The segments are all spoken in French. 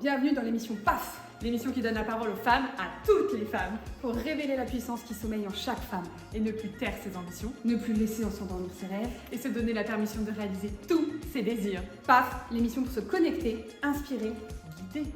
Bienvenue dans l'émission PAF, l'émission qui donne la parole aux femmes, à toutes les femmes, pour révéler la puissance qui sommeille en chaque femme et ne plus taire ses ambitions, ne plus laisser en s'endormir ses rêves et se donner la permission de réaliser tous ses désirs. PAF, l'émission pour se connecter, inspirer, guider.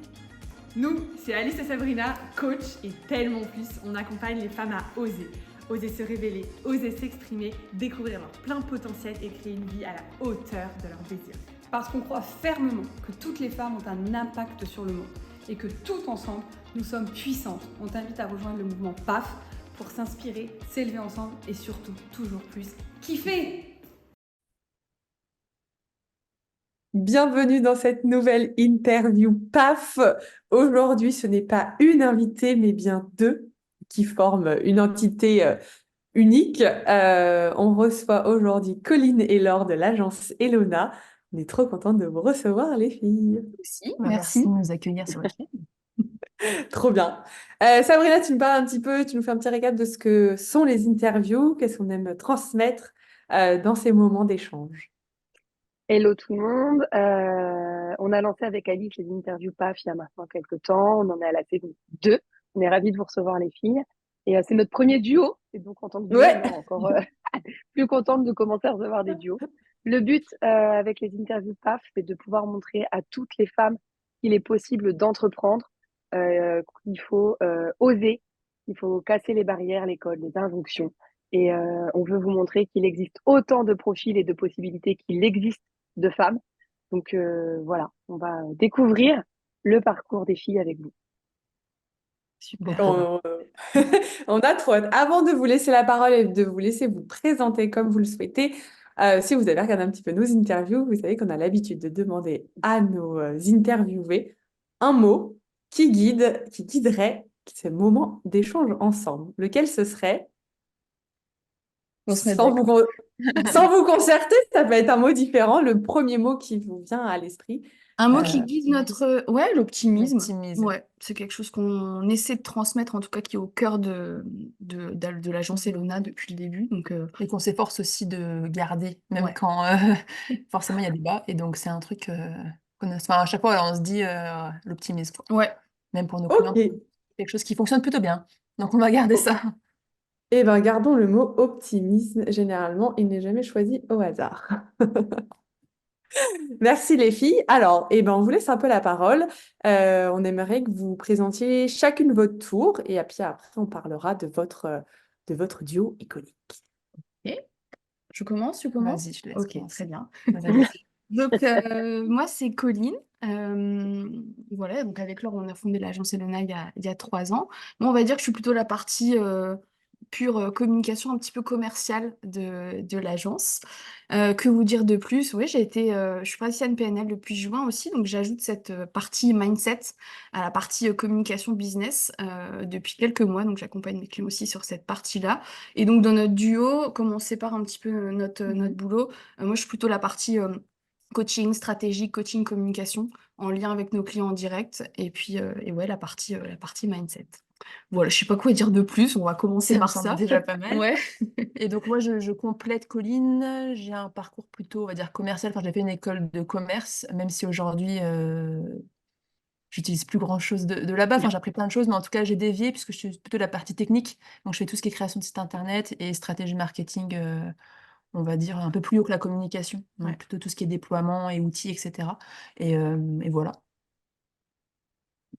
Nous, c'est Alice et Sabrina, coach et tellement plus, on accompagne les femmes à oser. Oser se révéler, oser s'exprimer, découvrir leur plein potentiel et créer une vie à la hauteur de leurs désirs. Parce qu'on croit fermement que toutes les femmes ont un impact sur le monde et que tout ensemble, nous sommes puissantes. On t'invite à rejoindre le mouvement PAF pour s'inspirer, s'élever ensemble et surtout, toujours plus, kiffer! Bienvenue dans cette nouvelle interview PAF. Aujourd'hui, ce n'est pas une invitée, mais bien deux qui forment une entité unique. On reçoit aujourd'hui Colline et Laure de l'agence Elona. On est trop contente de vous recevoir, les filles. Aussi, Merci merci. de nous accueillir sur votre chaîne. Trop bien. Sabrina, tu nous parles un petit peu, tu nous fais un petit récap de ce que sont les interviews, qu'est-ce qu'on aime transmettre dans ces moments d'échange. Hello tout le monde. On a lancé avec Alice les interviews PAF il y a maintenant quelques temps. On en est à la saison 2. On est ravis de vous recevoir les filles. Et c'est notre premier duo. Et donc en tant que duo, Ouais. on est encore plus contente de commencer à recevoir des duos. Le but avec les interviews PAF, c'est de pouvoir montrer à toutes les femmes qu'il est possible d'entreprendre, qu'il faut oser, qu'il faut casser les barrières, les codes, les injonctions. Et on veut vous montrer qu'il existe autant de profils et de possibilités qu'il existe de femmes. Donc voilà, on va découvrir le parcours des filles avec vous. Super. On a trop hâte. Avant de vous laisser la parole et de vous laisser vous présenter comme vous le souhaitez, si vous avez regardé un petit peu nos interviews, vous savez qu'on a l'habitude de demander à nos interviewés un mot qui guiderait ces moments d'échange ensemble. Lequel ce serait? On se met Sans d'accord. sans vous concerter, ça peut être un mot différent. Le premier mot qui vous vient à l'esprit. Un mot qui guide notre... Ouais, l'optimisme. L'optimisme. Ouais, c'est quelque chose qu'on essaie de transmettre, en tout cas qui est au cœur de l'agence Elona depuis le début. Donc, Et qu'on s'efforce aussi de garder, même Ouais. quand forcément il y a débat. Et donc c'est un truc enfin, à chaque fois on se dit l'optimisme, quoi. ouais. Même pour nos clients, Ok. c'est quelque chose qui fonctionne plutôt bien. Donc on va garder ça. Eh bien, gardons le mot optimisme. Généralement, il n'est jamais choisi au hasard. Merci les filles. Alors, on vous laisse un peu la parole. On aimerait que vous présentiez chacune votre tour et puis après, on parlera de votre duo iconique. Je commence, tu commences? Vas-y, je te laisse Ok, commencer. très bien. Vas-y. Donc, moi, c'est Colline. Voilà, donc avec Laure, on a fondé l'agence Elona il y a 3 ans. Moi, on va dire que je suis plutôt la partie pure communication, un petit peu commerciale de l'agence. Que vous dire de plus? Oui, je suis praticienne PNL depuis juin aussi, donc j'ajoute cette partie mindset à la partie communication business depuis quelques mois. Donc, j'accompagne mes clients aussi sur cette partie-là. Et donc, dans notre duo, comme on sépare un petit peu notre boulot, moi, je suis plutôt la partie coaching stratégique, coaching communication, en lien avec nos clients en direct. Et puis, ouais, la partie mindset. Voilà, je sais pas quoi dire de plus. On va commencer Ça me par semble ça. déjà pas mal. Ouais. Et donc moi je complète Colline, j'ai un parcours plutôt on va dire commercial, enfin j'ai fait une école de commerce, même si aujourd'hui j'utilise plus grand chose de là-bas, enfin j'ai appris plein de choses, mais en tout cas j'ai dévié puisque je suis plutôt de la partie technique, donc je fais tout ce qui est création de site internet et stratégie marketing, on va dire un peu plus haut que la communication, donc Ouais. plutôt tout ce qui est déploiement et outils, etc. Et voilà.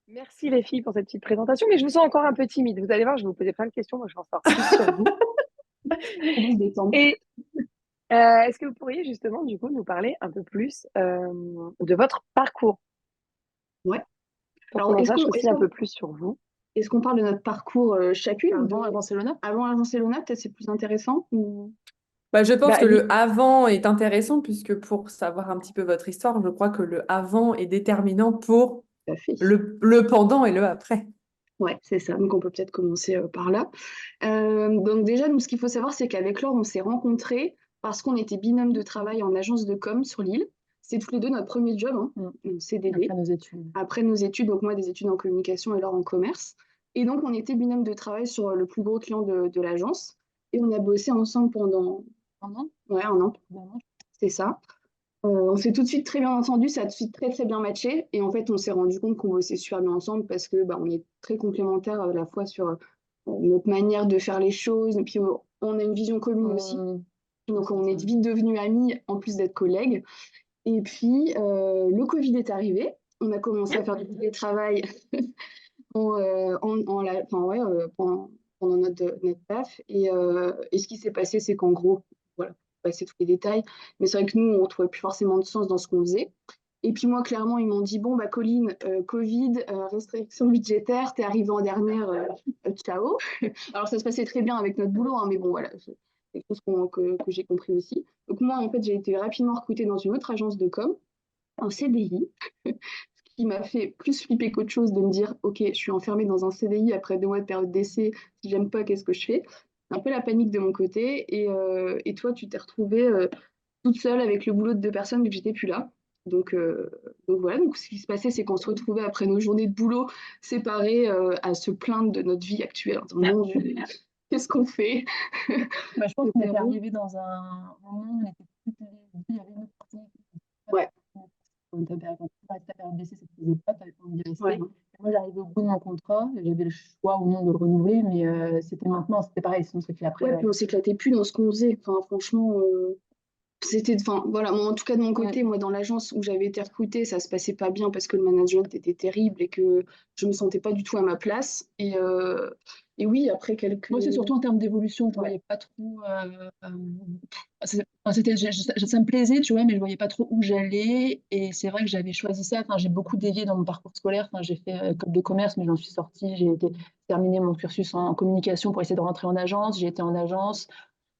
Merci les filles pour cette petite présentation, mais je me sens encore un peu timide. Vous allez voir, je vais vous poser plein de questions, moi je vais en savoir plus sur vous. Et est-ce que vous pourriez justement du coup nous parler un peu plus de votre parcours Ouais. pour Alors, qu'on en sache aussi un peu plus sur vous? est-ce qu'on parle de notre parcours chacune Avant Barcelone. Avant l'agence Elona, peut-être c'est plus intéressant Je pense que Oui, le avant est intéressant puisque pour savoir un petit peu votre histoire, je crois que le avant est déterminant pour Tout à fait. le pendant et le après. Ouais, c'est ça. Donc, on peut peut-être commencer par là. Donc, déjà, ce qu'il faut savoir, c'est qu'avec Laure, on s'est rencontrés parce qu'on était binôme de travail en agence de com sur Lille. C'est tous les deux notre premier job, en CDD. Après nos études. Après nos études, donc moi, des études en communication et Laure en commerce. Et donc, on était binôme de travail sur le plus gros client de l'agence. Et on a bossé ensemble pendant Un an. ouais, un an, Un an. c'est ça. On s'est tout de suite très bien entendu, ça a tout de suite très très bien matché. Et en fait, on s'est rendu compte qu'on bossait super bien ensemble parce que on est très complémentaires à la fois sur notre manière de faire les choses. Et puis, on a une vision commune aussi. Donc, on est vite devenus amis en plus d'être collègues. Et puis, le Covid est arrivé. On a commencé à faire du télétravail pendant notre taf. Et ce qui s'est passé, c'est qu'en gros, voilà, passer tous les détails, mais c'est vrai que nous, on ne trouvait plus forcément de sens dans ce qu'on faisait. Et puis moi, clairement, ils m'ont dit, bon, Colline, Covid, restriction budgétaire, t'es arrivée en dernière, ciao. Alors ça se passait très bien avec notre boulot, hein, mais bon, voilà, c'est quelque chose que j'ai compris aussi. Donc moi, en fait, j'ai été rapidement recrutée dans une autre agence de com, en CDI, qui m'a fait plus flipper qu'autre chose de me dire, ok, je suis enfermée dans un CDI après 2 mois de période d'essai, si j'aime pas, qu'est-ce que je fais? Un peu la panique de mon côté. Et toi, tu t'es retrouvée toute seule avec le boulot de 2 personnes vu que j'étais plus là. Donc, euh, donc voilà, donc ce qui se passait, c'est qu'on se retrouvait après nos journées de boulot séparées à se plaindre de notre vie actuelle. En disant, mon Dieu, qu'est-ce qu'on fait? Bah, je pense qu'on C'était était bon. arrivé dans un moment où on était toutes les deux, il y avait une opportunité. Ouais. Quand tu arrêtes ta période d'essai, ça te faisait pas, tu avais pas envie d'y rester. Ouais. Et moi, j'arrivais au bout de mon contrat, j'avais le choix ou non de le renouveler, mais c'était maintenant, c'était pareil, sinon c'était après. Ouais, puis on s'éclatait plus dans ce qu'on faisait. Enfin, franchement, enfin, voilà, moi, en tout cas de mon côté, moi, dans l'agence où j'avais été recrutée, ça se passait pas bien parce que le management était terrible et que je me sentais pas du tout à ma place. Et oui, après quelques. Moi, c'est surtout en termes d'évolution, je Ouais. voyais pas trop. Ça me plaisait, tu vois, mais je voyais pas trop où j'allais. Et c'est vrai que j'avais choisi ça. Enfin, j'ai beaucoup dévié dans mon parcours scolaire. Enfin, j'ai fait école de commerce, mais j'en suis sortie. Terminé mon cursus en communication pour essayer de rentrer en agence. J'ai été en agence.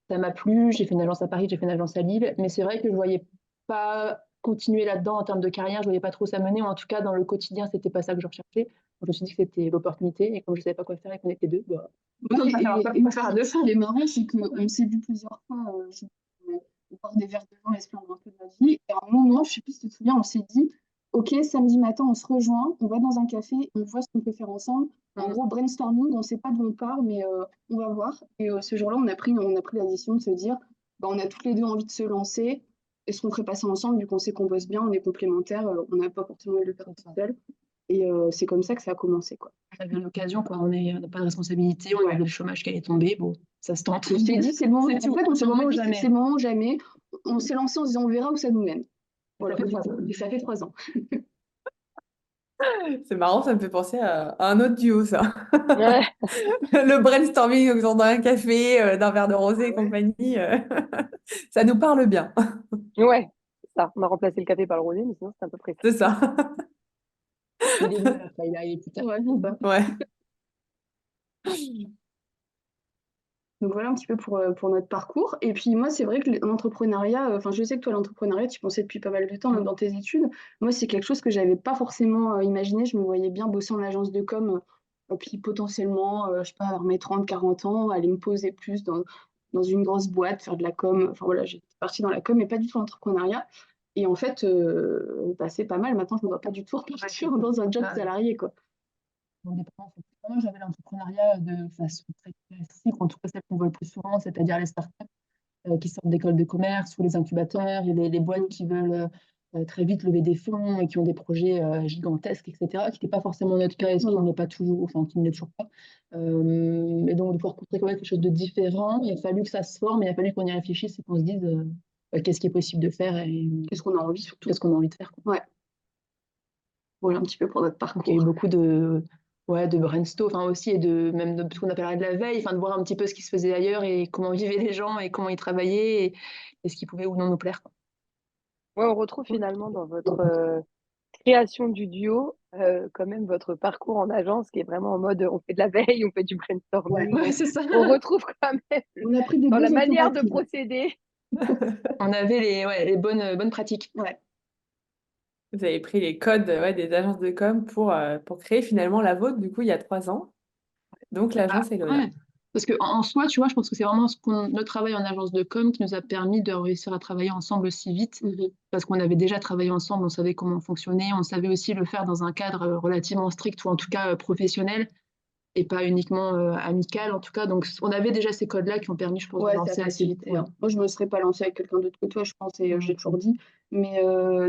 Ça m'a plu. J'ai fait une agence à Paris, j'ai fait une agence à Lille. Mais c'est vrai que je voyais pas continuer là-dedans en termes de carrière. Je voyais pas trop ça mener. Ou en tout cas, dans le quotidien, c'était pas ça que je recherchais. Donc, je me suis dit que c'était l'opportunité. Et comme je savais pas quoi faire et qu'on était deux, bah, Oui, pas faire à deux. ce qui est marrant, c'est qu'on s'est vu plusieurs fois boire des verres de vin et se plaindre un peu de notre vie. Et à un moment, je sais plus si tu te souviens, on s'est dit, OK, samedi matin, on se rejoint, on va dans un café, on voit ce qu'on peut faire ensemble. En gros, brainstorming, on ne sait pas d'où on part, mais on va voir. Et ce jour-là, on a pris la décision de se dire, on a toutes les deux envie de se lancer. Est-ce qu'on ferait pas ça ensemble, vu qu'on sait qu'on bosse bien, on est complémentaires, on n'a pas forcément envie de le faire tout seul. Et c'est comme ça que ça a commencé, quoi. J'avais l'occasion, quoi. On n'a pas de responsabilité, on avait le chômage qui allait tomber. Bon, ça se tente. Je t'ai dit, c'est le moment. C'est En fait, on s'est le moment ou dit, jamais. c'est le moment ou jamais. On s'est lancé en se disant, on verra où ça nous mène. Voilà. Ça fait 3 ans. Et ça fait 3 ans. C'est marrant, ça me fait penser à un autre duo, ça. Ouais. Le brainstorming autour d'un café, d'un verre de rosé et compagnie, ça nous parle bien. Ouais, c'est ça. On a remplacé le café par le rosé, mais sinon, c'est à peu près ça. C'est ça. Il est venu à la fin, il est arrivé plus tard. Ouais, c'est ça. Ouais. Donc voilà un petit peu pour notre parcours. Et puis moi, c'est vrai que l'entrepreneuriat, enfin, je sais que toi, l'entrepreneuriat, tu pensais depuis pas mal de temps, même dans tes études. Moi, c'est quelque chose que j'avais pas forcément imaginé. Je me voyais bien bosser en agence de com, puis potentiellement, je sais pas, vers mes 30, 40 ans, aller me poser plus dans une grosse boîte, faire de la com. Enfin voilà, j'étais partie dans la com, mais pas du tout l'entrepreneuriat. Et en fait, c'est pas mal. Maintenant, je ne me vois pas du tout repartir dans un job salarié, quoi. Moi, j'avais l'entrepreneuriat de façon très classique, en tout cas celle qu'on voit le plus souvent, c'est-à-dire les startups qui sortent d'écoles de commerce ou les incubateurs, il y a les boîtes qui veulent très vite lever des fonds et qui ont des projets gigantesques, etc., qui n'étaient pas forcément notre cas et ce qui n'est pas toujours, enfin qui ne l'est toujours pas. Et donc de pouvoir construire quand même quelque chose de différent, il a fallu que ça se forme, il a fallu qu'on y réfléchisse et qu'on se dise qu'est-ce qui est possible de faire et Qu'est-ce qu'on a envie, surtout. qu'est-ce qu'on a envie de faire, quoi. Ouais. Voilà un petit peu pour notre parcours. Donc, il y a eu beaucoup de brainstorm, enfin aussi, et même de ce qu'on appellerait de la veille, enfin de voir un petit peu ce qui se faisait ailleurs et comment vivaient les gens et comment ils travaillaient et ce qui pouvait ou non nous plaire, quoi. Ouais, on retrouve finalement dans votre création du duo, quand même votre parcours en agence qui est vraiment en mode on fait de la veille, on fait du brainstorming. Ouais, c'est ça. On retrouve quand même On a pris des dans la bons manière de automatismes. procéder. On avait les bonnes pratiques. Ouais. Vous avez pris les codes des agences de com pour créer finalement la vôtre, du coup, il y a 3 ans. Donc, l'agence Elona. Ouais. Parce qu'en soi, tu vois, je pense que c'est vraiment notre travail en agence de com qui nous a permis de réussir à travailler ensemble aussi vite, parce qu'on avait déjà travaillé ensemble, on savait comment on fonctionnait, on savait aussi le faire dans un cadre relativement strict ou en tout cas professionnel. et pas uniquement amical en tout cas. Donc on avait déjà ces codes-là qui ont permis, je pense, de Ouais, ça lancer a assez vite. facilité, hein. Moi, je me serais pas lancée avec quelqu'un d'autre que toi, je pense, et je l'ai Mm. toujours dit. Mais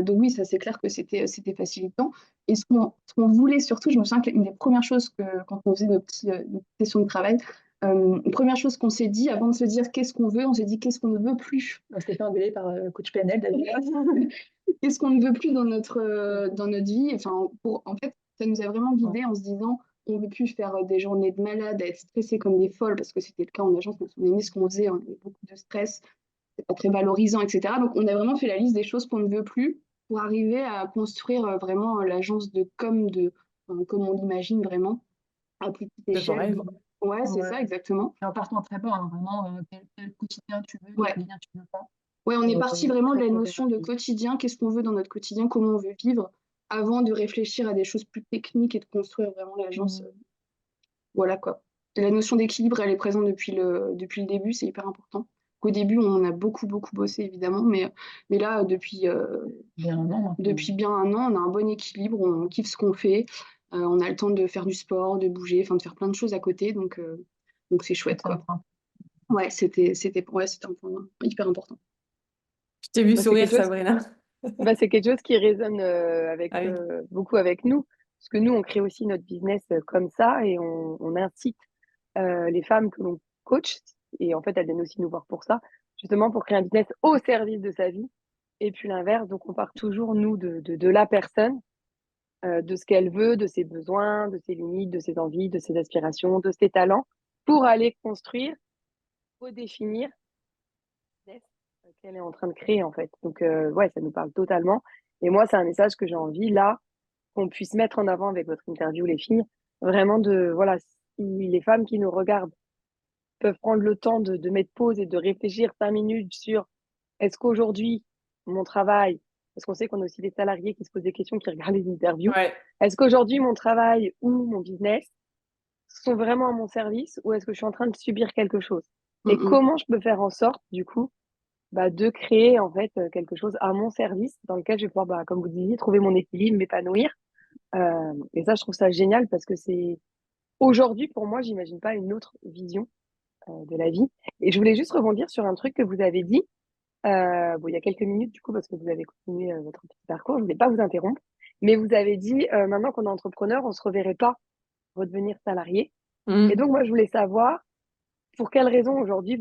donc oui, ça c'est clair que c'était facilitant. Et ce qu'on voulait surtout, je me souviens qu'une des premières choses que quand on faisait nos petites sessions de travail, première chose qu'on s'est dit avant de se dire qu'est-ce qu'on veut, on s'est dit qu'est-ce qu'on ne veut plus. On s'était fait engueuler par coach PNL d'ailleurs. Qu'est-ce qu'on ne veut plus dans notre vie? Enfin, en fait, ça nous a vraiment guidés en se disant, on ne veut plus faire des journées de malade, à être stressé comme des folles, parce que c'était le cas en agence, on aimait ce qu'on faisait, on avait beaucoup de stress, c'est pas très valorisant, etc. Donc, on a vraiment fait la liste des choses qu'on ne veut plus pour arriver à construire vraiment l'agence de com, enfin, comme on l'imagine vraiment, à plus petite De vos échelle. rêves. Ouais, c'est Ouais. ça, exactement. Et en partant très bas, hein, vraiment, quel quotidien tu veux, Ouais. quel lien tu veux pas. Ouais, on est parti vraiment de la Très, très notion de rapide. quotidien, qu'est-ce qu'on veut dans notre quotidien, comment on veut vivre, avant de réfléchir à des choses plus techniques et de construire vraiment l'agence. Voilà quoi. Et la notion d'équilibre, elle est présente depuis le début, c'est hyper important. Au début, on a beaucoup, beaucoup bossé, évidemment, mais là, Bien un an maintenant. depuis bien un an, on a un bon équilibre, on kiffe ce qu'on fait, on a le temps de faire du sport, de bouger, enfin de faire plein de choses à côté, donc c'est chouette, Ça me quoi. prend. Ouais, c'était un point hyper important. Je t'ai vu Bah, c'est sourire, quelque chose, Sabrina. c'est quelque chose qui résonne Ah oui. beaucoup avec nous. Parce que nous, on crée aussi notre business comme ça et on incite les femmes que l'on coach. Et en fait, elles viennent aussi nous voir pour ça, justement pour créer un business au service de sa vie. Et puis l'inverse, donc on part toujours, nous, de la personne, de ce qu'elle veut, de ses besoins, de ses limites, de ses envies, de ses aspirations, de ses talents, pour aller construire, redéfinir le business qu'elle est en train de créer, en fait. Donc, ouais, ça nous parle totalement. Et moi, c'est un message que j'ai envie, là, qu'on puisse mettre en avant avec votre interview, les filles. Vraiment voilà, si les femmes qui nous regardent peuvent prendre le temps de mettre pause et de réfléchir 5 minutes sur est-ce qu'aujourd'hui, mon travail, parce qu'on sait qu'on a aussi des salariés qui se posent des questions, qui regardent les interviews, Ouais. est-ce qu'aujourd'hui, mon travail ou mon business sont vraiment à mon service ou est-ce que je suis en train de subir quelque chose? Et comment je peux faire en sorte, du coup, de créer en fait quelque chose à mon service dans lequel je vais pouvoir, comme vous disiez, trouver mon équilibre, m'épanouir. Et ça, je trouve ça génial parce que c'est aujourd'hui, pour moi, j'imagine pas une autre vision de la vie. Et je voulais juste rebondir sur un truc que vous avez dit il y a quelques minutes, du coup, parce que vous avez continué votre petit parcours. Je ne voulais pas vous interrompre, mais vous avez dit maintenant qu'on est entrepreneur, on ne se reverrait pas redevenir salarié. Mm. Et donc, moi, je voulais savoir pour quelles raisons aujourd'hui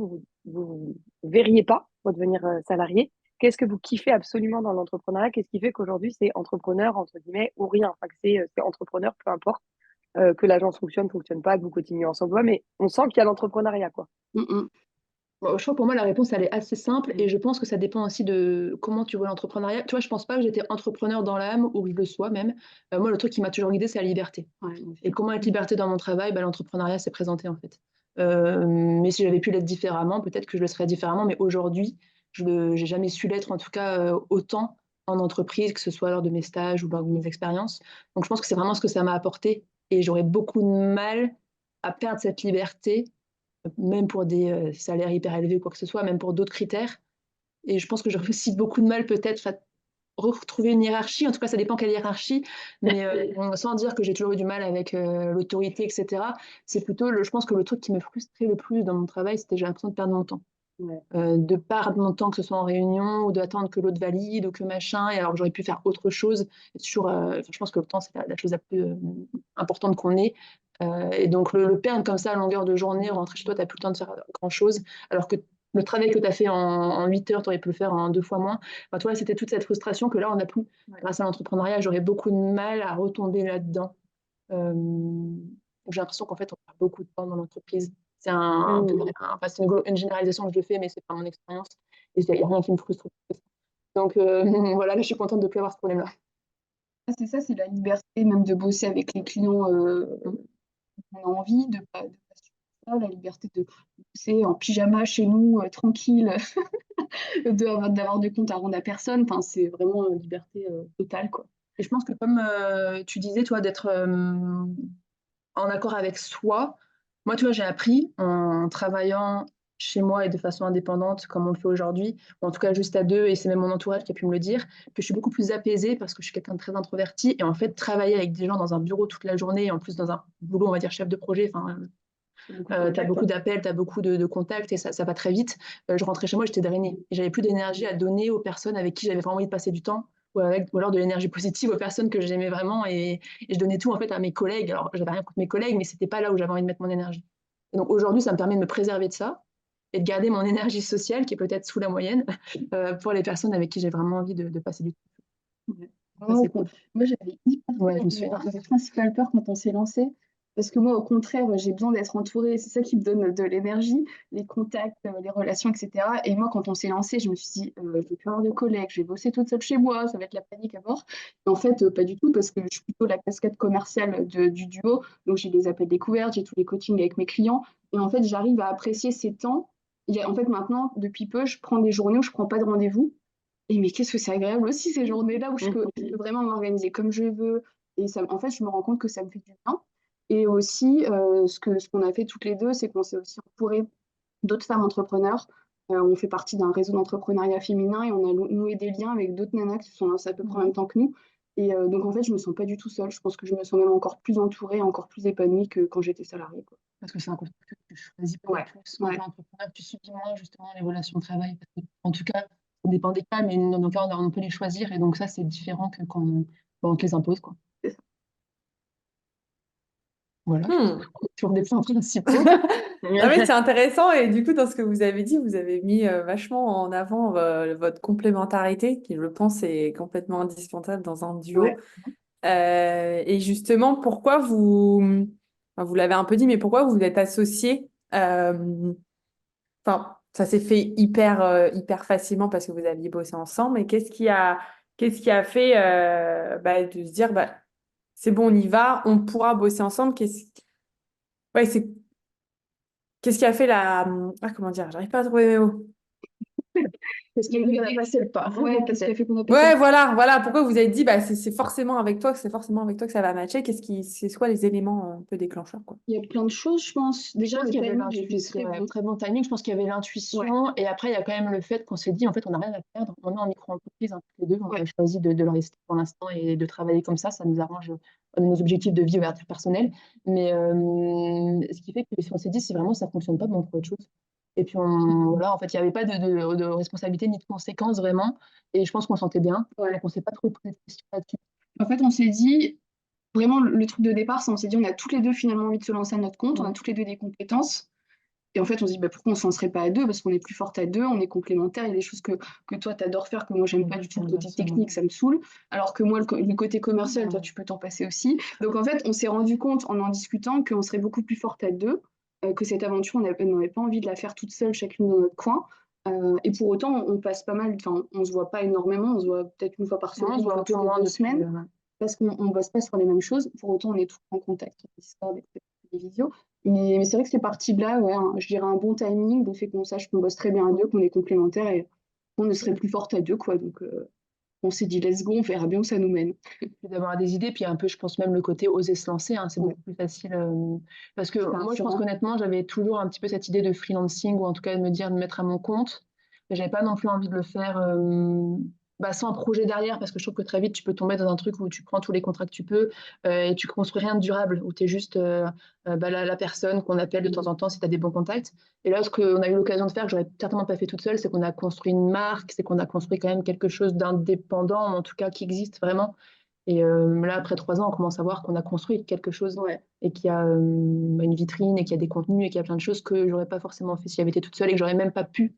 vous verriez pas redevenir salarié. Qu'est-ce que vous kiffez absolument dans l'entrepreneuriat? Qu'est-ce qui fait qu'aujourd'hui, c'est entrepreneur, entre guillemets, ou rien? Enfin, que c'est entrepreneur, peu importe, que l'agence fonctionne pas, que vous continuez ensemble, mais on sent qu'il y a l'entrepreneuriat, quoi. Bon, je crois que pour moi, la réponse, elle est assez simple et je pense que ça dépend aussi de comment tu vois l'entrepreneuriat. Tu vois, je pense pas que j'étais entrepreneur dans l'âme ou que je le sois même. Moi, le truc qui m'a toujours guidée, c'est la liberté. Ouais, Et comment être liberté dans mon travail, l'entrepreneuriat s'est présenté en fait. Mais si j'avais pu l'être différemment, peut-être que je le serais différemment. Mais aujourd'hui, je n'ai jamais su l'être, en tout cas autant en entreprise, que ce soit lors de mes stages ou lors de mes expériences. Donc je pense que c'est vraiment ce que ça m'a apporté. Et j'aurais beaucoup de mal à perdre cette liberté même pour des salaires hyper élevés ou quoi que ce soit, même pour d'autres critères. Et je pense que j'aurais aussi beaucoup de mal peut-être à retrouver une hiérarchie. En tout cas, ça dépend quelle hiérarchie, mais sans dire que j'ai toujours eu du mal avec l'autorité, etc. C'est plutôt, je pense que le truc qui me frustrait le plus dans mon travail, c'était j'ai l'impression de perdre mon temps. Ouais. De perdre mon temps, que ce soit en réunion ou d'attendre que l'autre valide ou que machin, et alors que j'aurais pu faire autre chose. Et toujours, je pense que le temps, c'est la chose la plus importante qu'on ait. Et donc, le perdre comme ça à longueur de journée, rentrer chez toi, tu n'as plus le temps de faire grand-chose, alors que le travail que tu as fait en 8 heures, tu aurais pu le faire en 2 fois moins. Enfin, toi, c'était toute cette frustration que là, on n'a plus. Ouais. Grâce à l'entrepreneuriat, j'aurais beaucoup de mal à retomber là-dedans. J'ai l'impression qu'en fait, on perd beaucoup de temps dans l'entreprise. C'est c'est une généralisation que je fais, mais c'est pas mon expérience. Et il n'y a rien qui me frustre plus que ça. Donc voilà, là, je suis contente de ne plus avoir ce problème-là. C'est ça, c'est la liberté même de bosser avec les clients qu'on a envie, de pas subir ça, la liberté de bosser en pyjama chez nous, tranquille, d'avoir de compte à rendre à personne. Enfin, c'est vraiment liberté totale, quoi. Et je pense que comme tu disais, toi, d'être en accord avec soi, moi, tu vois, j'ai appris en travaillant chez moi et de façon indépendante, comme on le fait aujourd'hui, ou en tout cas juste à deux, et c'est même mon entourage qui a pu me le dire, que je suis beaucoup plus apaisée parce que je suis quelqu'un de très introverti. Et en fait, travailler avec des gens dans un bureau toute la journée, et en plus dans un boulot, on va dire chef de projet, enfin, tu as beaucoup d'appels, tu as beaucoup de contacts et ça va très vite. Je rentrais chez moi, j'étais drainée. Et j'avais plus d'énergie à donner aux personnes avec qui j'avais vraiment envie de passer du temps, ou alors de l'énergie positive aux personnes que j'aimais vraiment. Et je donnais tout en fait à mes collègues. Alors, j'avais rien contre mes collègues, mais c'était pas là où j'avais envie de mettre mon énergie. Et donc aujourd'hui, ça me permet de me préserver de ça et de garder mon énergie sociale, qui est peut-être sous la moyenne, pour les personnes avec qui j'ai vraiment envie de passer du temps. Ouais. Ça, Moi, c'est cool. moi, j'avais hyper Ouais, peur, je me souviens. j'avais principale peur quand on s'est lancé. Parce que moi, au contraire, j'ai besoin d'être entourée. C'est ça qui me donne de l'énergie, les contacts, les relations, etc. Et moi, quand on s'est lancé, je me suis dit, je vais plus avoir de collègues, je vais bosser toute seule chez moi, ça va être la panique à mort. Et en fait, pas du tout, parce que je suis plutôt la casquette commerciale du duo. Donc, j'ai des appels découvertes, j'ai tous les coachings avec mes clients. Et en fait, j'arrive à apprécier ces temps. En fait, maintenant, depuis peu, je prends des journées où je prends pas de rendez-vous. Et mais qu'est-ce que c'est agréable aussi ces journées-là où je peux vraiment m'organiser comme je veux. Et ça, en fait, je me rends compte que ça me fait du bien. Et aussi, ce qu'on a fait toutes les deux, c'est qu'on s'est aussi entouré d'autres femmes entrepreneurs. On fait partie d'un réseau d'entrepreneuriat féminin et on a noué des liens avec d'autres nanas qui se sont lancées à peu près en même temps que nous. Et donc, en fait, je me sens pas du tout seule. Je pense que je me sens même encore plus entourée, encore plus épanouie que quand j'étais salariée, quoi. Parce que c'est un concept que tu choisis pas Ouais, plus. Quand ouais. tu es entrepreneur, tu subis moins justement les relations de travail. Parce que, en tout cas, ça dépend des cas, mais dans nos cas, on peut les choisir. Et donc ça, c'est différent que quand on te les impose, quoi. C'est ça. Voilà, je pense Hmm. que sur des points principaux. Non, mais c'est intéressant et du coup, dans ce que vous avez dit, vous avez mis vachement en avant votre complémentarité, qui, je pense, est complètement indispensable dans un duo. Ouais. Et justement, pourquoi enfin, vous l'avez un peu dit, mais pourquoi vous êtes associés? Enfin, ça s'est fait hyper facilement parce que vous aviez bossé ensemble. Mais qu'est-ce qui a fait de se dire, c'est bon, on y va, on pourra bosser ensemble. Ouais, qu'est-ce qui a fait comment dire? J'arrive pas à trouver mes mots. Parce qu'il y a passé le pas. Ouais, qu'est-ce qui a fait qu'on a passé Ouais, voilà. Pourquoi vous avez dit, c'est forcément avec toi, que c'est forcément avec toi que ça va matcher. C'est quoi les éléments un peu déclencheurs, quoi? Il y a plein de choses, je pense. Je Déjà, pense le qu'il y avait timing était l'intuition, très ouais, bon. très bon timing. Je pense qu'il y avait l'intuition. Et après, il y a quand même le fait qu'on s'est dit, en fait, on n'a rien à perdre. On est en micro-entreprise, hein, tous les deux. On Ouais. a choisi de le rester pour l'instant et de travailler comme ça. Ça nous arrange nos objectifs de vie personnelle. Mais ce qui fait que si on s'est dit, si vraiment ça ne fonctionne pas, ben, on fera autre chose. Et puis, voilà, en fait, il n'y avait pas de responsabilité ni de conséquences vraiment. Et je pense qu'on sentait bien. Ouais. Donc, on ne s'est pas trop posé de questions là-dessus. En fait, on s'est dit, vraiment, le truc de départ, c'est on s'est dit, on a toutes les deux finalement envie de se lancer à notre compte, on a toutes les deux des compétences. Et en fait, on se dit, pourquoi on s'en serait pas à deux? Parce qu'on est plus fortes à deux, on est complémentaires. Il y a des choses que toi, tu adores faire, que moi, j'aime pas du tout. Le côté technique, ça me saoule. Alors que moi, le côté commercial, toi, tu peux t'en passer aussi. Donc, en fait, on s'est rendu compte en discutant qu'on serait beaucoup plus fortes à deux, que cette aventure, on n'avait pas envie de la faire toute seule, chacune dans notre coin. Et pour autant, on passe pas mal, enfin, on se voit pas énormément, on se voit peut-être une fois par Non, on semaine, se voit une un peu fois toutes les moins 2 semaines, depuis. parce qu'on ne bosse pas sur les mêmes choses. Pour autant, on est tous en contact sur Discord, et des visios. Mais c'est vrai que c'est parti de là, ouais, je dirais un bon timing, le fait qu'on sache qu'on bosse très bien à deux, qu'on est complémentaires et qu'on ne serait plus forte à deux, quoi. Donc, on s'est dit, let's go, on verra bien où ça nous mène. Puis d'avoir des idées, puis un peu, je pense même le côté oser se lancer, hein, c'est Ouais. beaucoup plus facile. Parce que C'est moi, je pense rassurant. qu'honnêtement, j'avais toujours un petit peu cette idée de freelancing, ou en tout cas de me dire de me mettre à mon compte. Mais j'avais pas non plus envie de le faire sans projet derrière, parce que je trouve que très vite, tu peux tomber dans un truc où tu prends tous les contrats que tu peux et tu construis rien de durable, où tu es juste la personne qu'on appelle de temps en temps si tu as des bons contacts. Et là, ce qu'on a eu l'occasion de faire, que j'aurais certainement pas fait toute seule, c'est qu'on a construit une marque, c'est qu'on a construit quand même quelque chose d'indépendant, ou en tout cas qui existe vraiment. Et là, après 3 ans, on commence à voir qu'on a construit quelque chose Ouais. et qu'il y a une vitrine et qu'il y a des contenus et qu'il y a plein de choses que j'aurais pas forcément fait si j'avais été toute seule et que j'aurais même pas pu,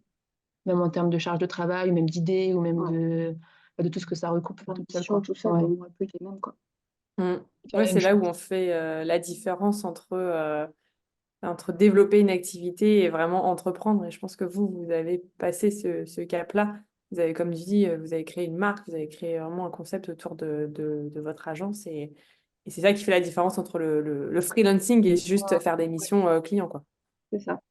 même en termes de charge de travail, ou même d'idées, ou même de tout ce que ça recoupe toute seule, L'ambition, quoi. tout ça, Ouais. on aurait pas eu les mêmes, quoi. Mm. Faire Ouais, la c'est même là où chose. on fait la différence entre développer une activité et vraiment entreprendre. Et je pense que vous avez passé ce cap-là. Vous avez, comme je dis, vous avez créé une marque, vous avez créé vraiment un concept autour de votre agence. Et c'est ça qui fait la différence entre le freelancing et juste faire des missions clients, quoi. C'est ça.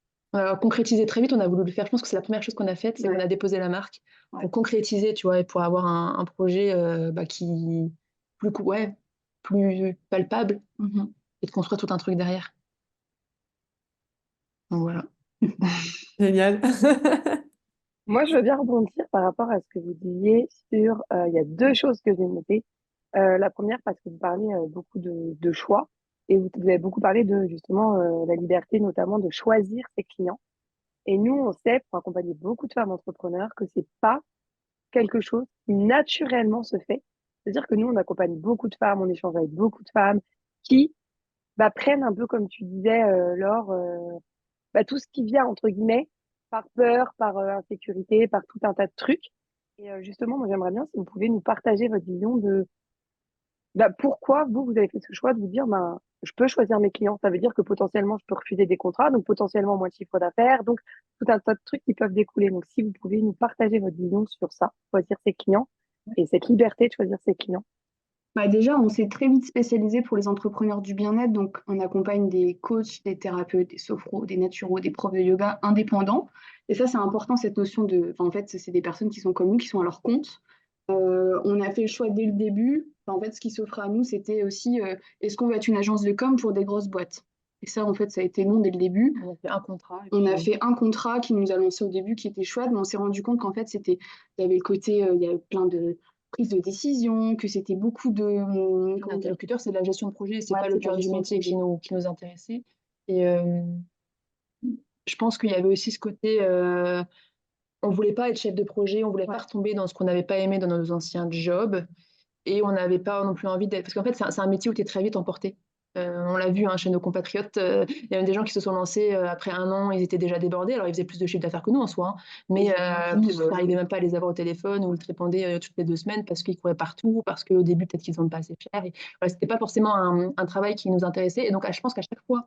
Concrétiser très vite, on a voulu le faire. Je pense que c'est la première chose qu'on a faite, c'est qu'on Ouais. a déposé la marque Ouais. pour concrétiser, tu vois, et pour avoir un projet qui plus palpable Mhm. et de construire tout un truc derrière. Donc voilà. Génial. Moi, je veux bien rebondir par rapport à ce que vous disiez sur, il y a deux choses que j'ai notées. La première, parce que vous parlez beaucoup de choix et vous avez beaucoup parlé de justement la liberté, notamment de choisir ses clients. Et nous, on sait, pour accompagner beaucoup de femmes entrepreneurs, que c'est pas quelque chose qui naturellement se fait. C'est-à-dire que nous, on accompagne beaucoup de femmes, on échange avec beaucoup de femmes qui prennent un peu, comme tu disais, Laure, tout ce qui vient, entre guillemets, par peur, par insécurité, par tout un tas de trucs. Et justement, moi, j'aimerais bien si vous pouvez nous partager votre vision de pourquoi vous avez fait ce choix de vous dire, je peux choisir mes clients. Ça veut dire que potentiellement, je peux refuser des contrats, donc potentiellement moins de chiffre d'affaires, donc tout un tas de trucs qui peuvent découler. Donc, si vous pouvez nous partager votre vision sur ça, choisir ses clients et cette liberté de choisir ses clients. Bah déjà, on s'est très vite spécialisé pour les entrepreneurs du bien-être. Donc, on accompagne des coachs, des thérapeutes, des sophros, des naturaux, des profs de yoga indépendants. Et ça, c'est important, cette notion de... Enfin, en fait, c'est des personnes qui sont comme nous, qui sont à leur compte. On a fait le choix dès le début. Enfin, en fait, ce qui s'offrait à nous, c'était aussi, est-ce qu'on va être une agence de com pour des grosses boîtes? Et ça, en fait, ça a été non dès le début. On a fait un contrat. Et On a puis, fait un contrat qui nous a lancé au début, qui était chouette, mais on s'est rendu compte qu'en fait, il y avait le côté, il y avait plein de prises de décision, que c'était beaucoup de, comment dire, l'interlocuteur, c'est de la gestion de projet, c'est ouais, pas c'est le de la cœur du gestion de métier projet. qui nous intéressait. Et je pense qu'il y avait aussi ce côté, on voulait pas être chef de projet, on voulait pas retomber dans ce qu'on n'avait pas aimé dans nos anciens jobs. Et on n'avait pas non plus envie d'être. Parce qu'en fait, c'est un métier où tu es très vite emporté. On l'a vu chez nos compatriotes, il y a même des gens qui se sont lancés après un an, ils étaient déjà débordés. Alors, ils faisaient plus de chiffre d'affaires que nous en soi, hein. Mais ils n'arrivaient même pas à les avoir au téléphone ou ils te répondaient toutes les 2 semaines parce qu'ils couraient partout, parce qu'au début, peut-être qu'ils ne vendent pas assez cher. Et voilà, c'était pas forcément un travail qui nous intéressait. Et donc, je pense qu'à chaque fois,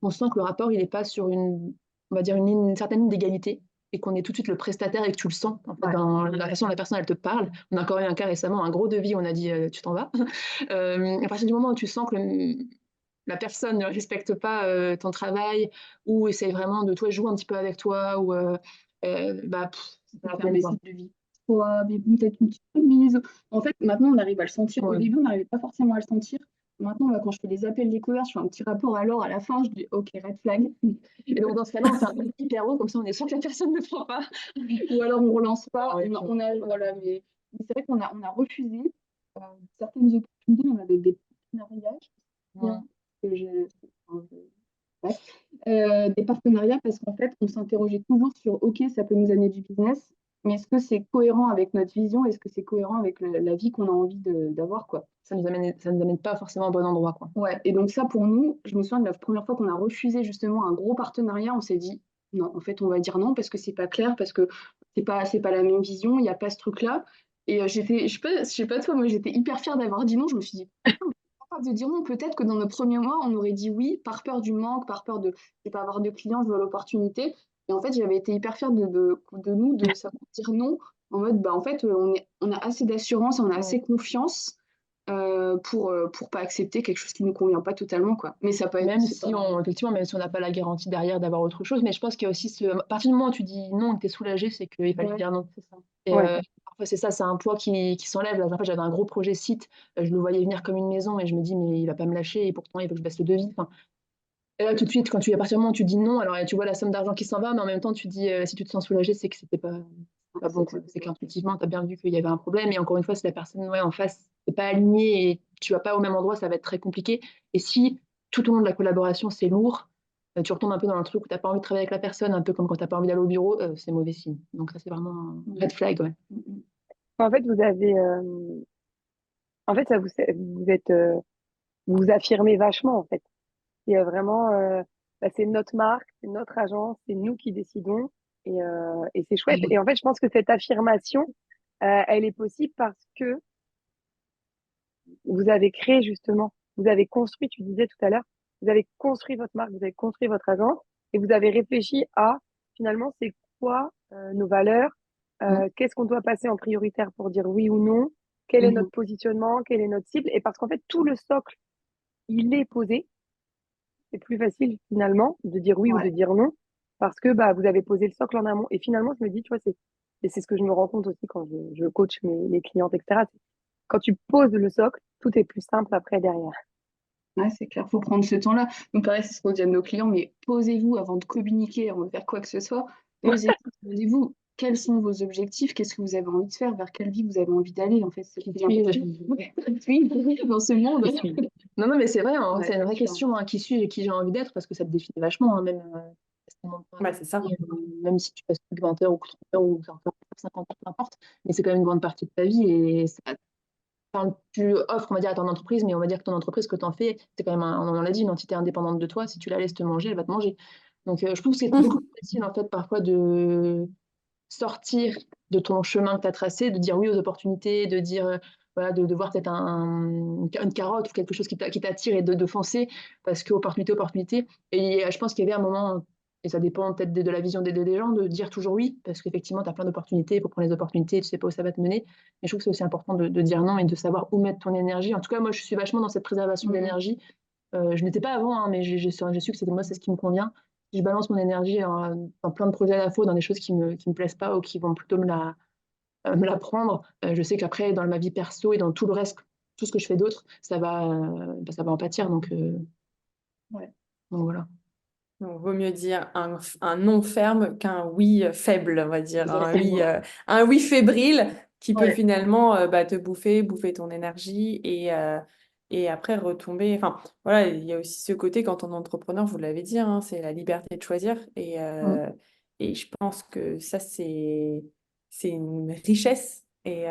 on sent que le rapport, il n'est pas sur on va dire une certaine ligne d'égalité et qu'on est tout de suite le prestataire et que tu le sens en fait, dans la façon dont la personne elle te parle. On a encore eu un cas récemment, un gros devis, on a dit tu t'en vas. À partir du moment où tu sens que la personne ne respecte pas ton travail ou essaie vraiment de toi jouer un petit peu avec toi ou C'est faire des cycles de vie. Peut-être une petite remise. En fait, maintenant, on arrive à le sentir. Au Ouais. début, on n'arrivait pas forcément à le sentir. Maintenant, quand je fais des appels découvertes, je fais un petit rapport alors à la fin, je dis OK, red flag. Et donc dans ce cas-là, on fait un truc hyper haut, comme ça on est sûr que la personne ne prend pas. Ou alors on relance pas. Ouais, Voilà, mais c'est vrai qu'on a refusé certaines opportunités, on avait des partenariats. Bien, que enfin, ouais. Des partenariats parce qu'en fait, on s'interrogeait toujours sur OK, ça peut nous amener du business, mais est-ce que c'est cohérent avec notre vision? Est-ce que c'est cohérent avec la vie qu'on a envie d'avoir, quoi? ça nous amène pas forcément au bon endroit, quoi. Ouais, et donc ça, pour nous, je me souviens de la première fois qu'on a refusé justement un gros partenariat, on s'est dit non, en fait, on va dire non parce que c'est pas clair, parce que c'est pas la même vision, il n'y a pas ce truc-là. Et je sais pas toi, moi j'étais hyper fière d'avoir dit non. Je me suis dit, putain, mais c'est pas grave de dire non. Peut-être que dans nos premiers mois, on aurait dit oui par peur du manque, par peur de ne pas avoir de clients, je veux l'opportunité. Et en fait, j'avais été hyper fière de nous, de savoir dire non, en mode, en fait, on a assez d'assurance, on a assez confiance pour pas accepter quelque chose qui nous convient pas totalement, quoi. Mais ça peut être. Même si effectivement, même si on n'a pas la garantie derrière d'avoir autre chose, mais je pense qu'il y a aussi à partir du moment où tu dis non et que tu es soulagé, c'est qu'il fallait dire non. C'est ça. Et Ouais. parfois, c'est ça, c'est un poids qui s'enlève. La dernière fois, j'avais un gros projet site, je le voyais venir comme une maison et je me dis, mais il va pas me lâcher et pourtant, il faut que je baisse le devis. Enfin, et là, tout de suite, à partir du moment où tu dis non, alors tu vois la somme d'argent qui s'en va, mais en même temps, tu dis, si tu te sens soulagé, c'est que c'était pas bon, quoi. C'est qu'intuitivement, tu as bien vu qu'il y avait un problème. Et encore une fois, si la personne en face n'est pas alignée et tu vas pas au même endroit, ça va être très compliqué. Et si tout au long de la collaboration, c'est lourd, tu retombes un peu dans un truc où tu n'as pas envie de travailler avec la personne, un peu comme quand tu n'as pas envie d'aller au bureau, c'est mauvais signe. Donc ça, c'est vraiment un red flag, ouais. En fait, vous avez, en fait, ça vous êtes, vous affirmez vachement, en fait. Il y a vraiment, c'est notre marque, c'est notre agence, c'est nous qui décidons et c'est chouette. Et en fait, je pense que cette affirmation, elle est possible parce que vous avez créé justement, vous avez construit, tu disais tout à l'heure, vous avez construit votre marque, vous avez construit votre agence et vous avez réfléchi à finalement, c'est quoi nos valeurs, qu'est-ce qu'on doit passer en prioritaire pour dire oui ou non, quel est notre positionnement, quelle est notre cible. Et parce qu'en fait, tout le socle, il est posé. C'est plus facile finalement de dire oui ou de dire non parce que vous avez posé le socle en amont. Et finalement, je me dis, tu vois, et c'est ce que je me rends compte aussi quand je coach mes clientes, etc. Quand tu poses le socle, tout est plus simple après derrière. Ouais, c'est clair, faut prendre ce temps-là. Donc pareil, c'est ce qu'on dit à nos clients, mais posez-vous avant de communiquer, avant de faire quoi que ce soit. Posez-vous, demandez-vous quels sont vos objectifs, qu'est-ce que vous avez envie de faire, vers quelle vie vous avez envie d'aller. En fait, c'est le plus important. Oui, dans ce monde. Non, non, mais c'est vrai, hein, Ouais, c'est une vraie c'est ça. question, hein, qui suis-je et qui j'ai envie d'être, parce que ça te définit vachement, hein, même, à ce moment Ouais, c'est ça. même si tu passes plus de 20 heures ou 30 heures ou 40 heures, 50 heures, peu importe, mais c'est quand même une grande partie de ta vie et ça, enfin, tu offres, on va dire, à ton entreprise, mais on va dire que ton entreprise, ce que tu en fais, c'est quand même, on l'a dit, une entité indépendante de toi. Si tu la laisses te manger, elle va te manger. Donc, je trouve que c'est beaucoup plus facile, en fait, parfois de sortir de ton chemin que tu as tracé, de dire oui aux opportunités, de dire, voilà, de voir peut-être une carotte ou quelque chose qui t'attire et de foncer, parce que opportunité. Et je pense qu'il y avait un moment, et ça dépend peut-être de la vision des gens, de dire toujours oui, parce qu'effectivement, tu as plein d'opportunités, il faut prendre les opportunités, tu sais pas où ça va te mener. Mais je trouve que c'est aussi important de dire non et de savoir où mettre ton énergie. En tout cas, moi, je suis vachement dans cette préservation d'énergie. Je n'étais pas avant, hein, mais j'ai su que c'était moi, c'est ce qui me convient. Si je balance mon énergie dans plein de projets à la fois, dans des choses qui me plaisent pas ou qui vont plutôt me la prendre, je sais qu'après, dans ma vie perso et dans tout le reste, tout ce que je fais d'autre, ça va en pâtir. Ouais. Donc voilà. Donc, vaut mieux dire un non ferme qu'un oui faible, on va dire. Un oui fébrile qui peut Ouais. finalement te bouffer ton énergie et après retomber. Enfin, voilà, il y a aussi ce côté quand on est entrepreneur, vous l'avez dit, hein, c'est la liberté de choisir. Et je pense que ça, c'est une richesse et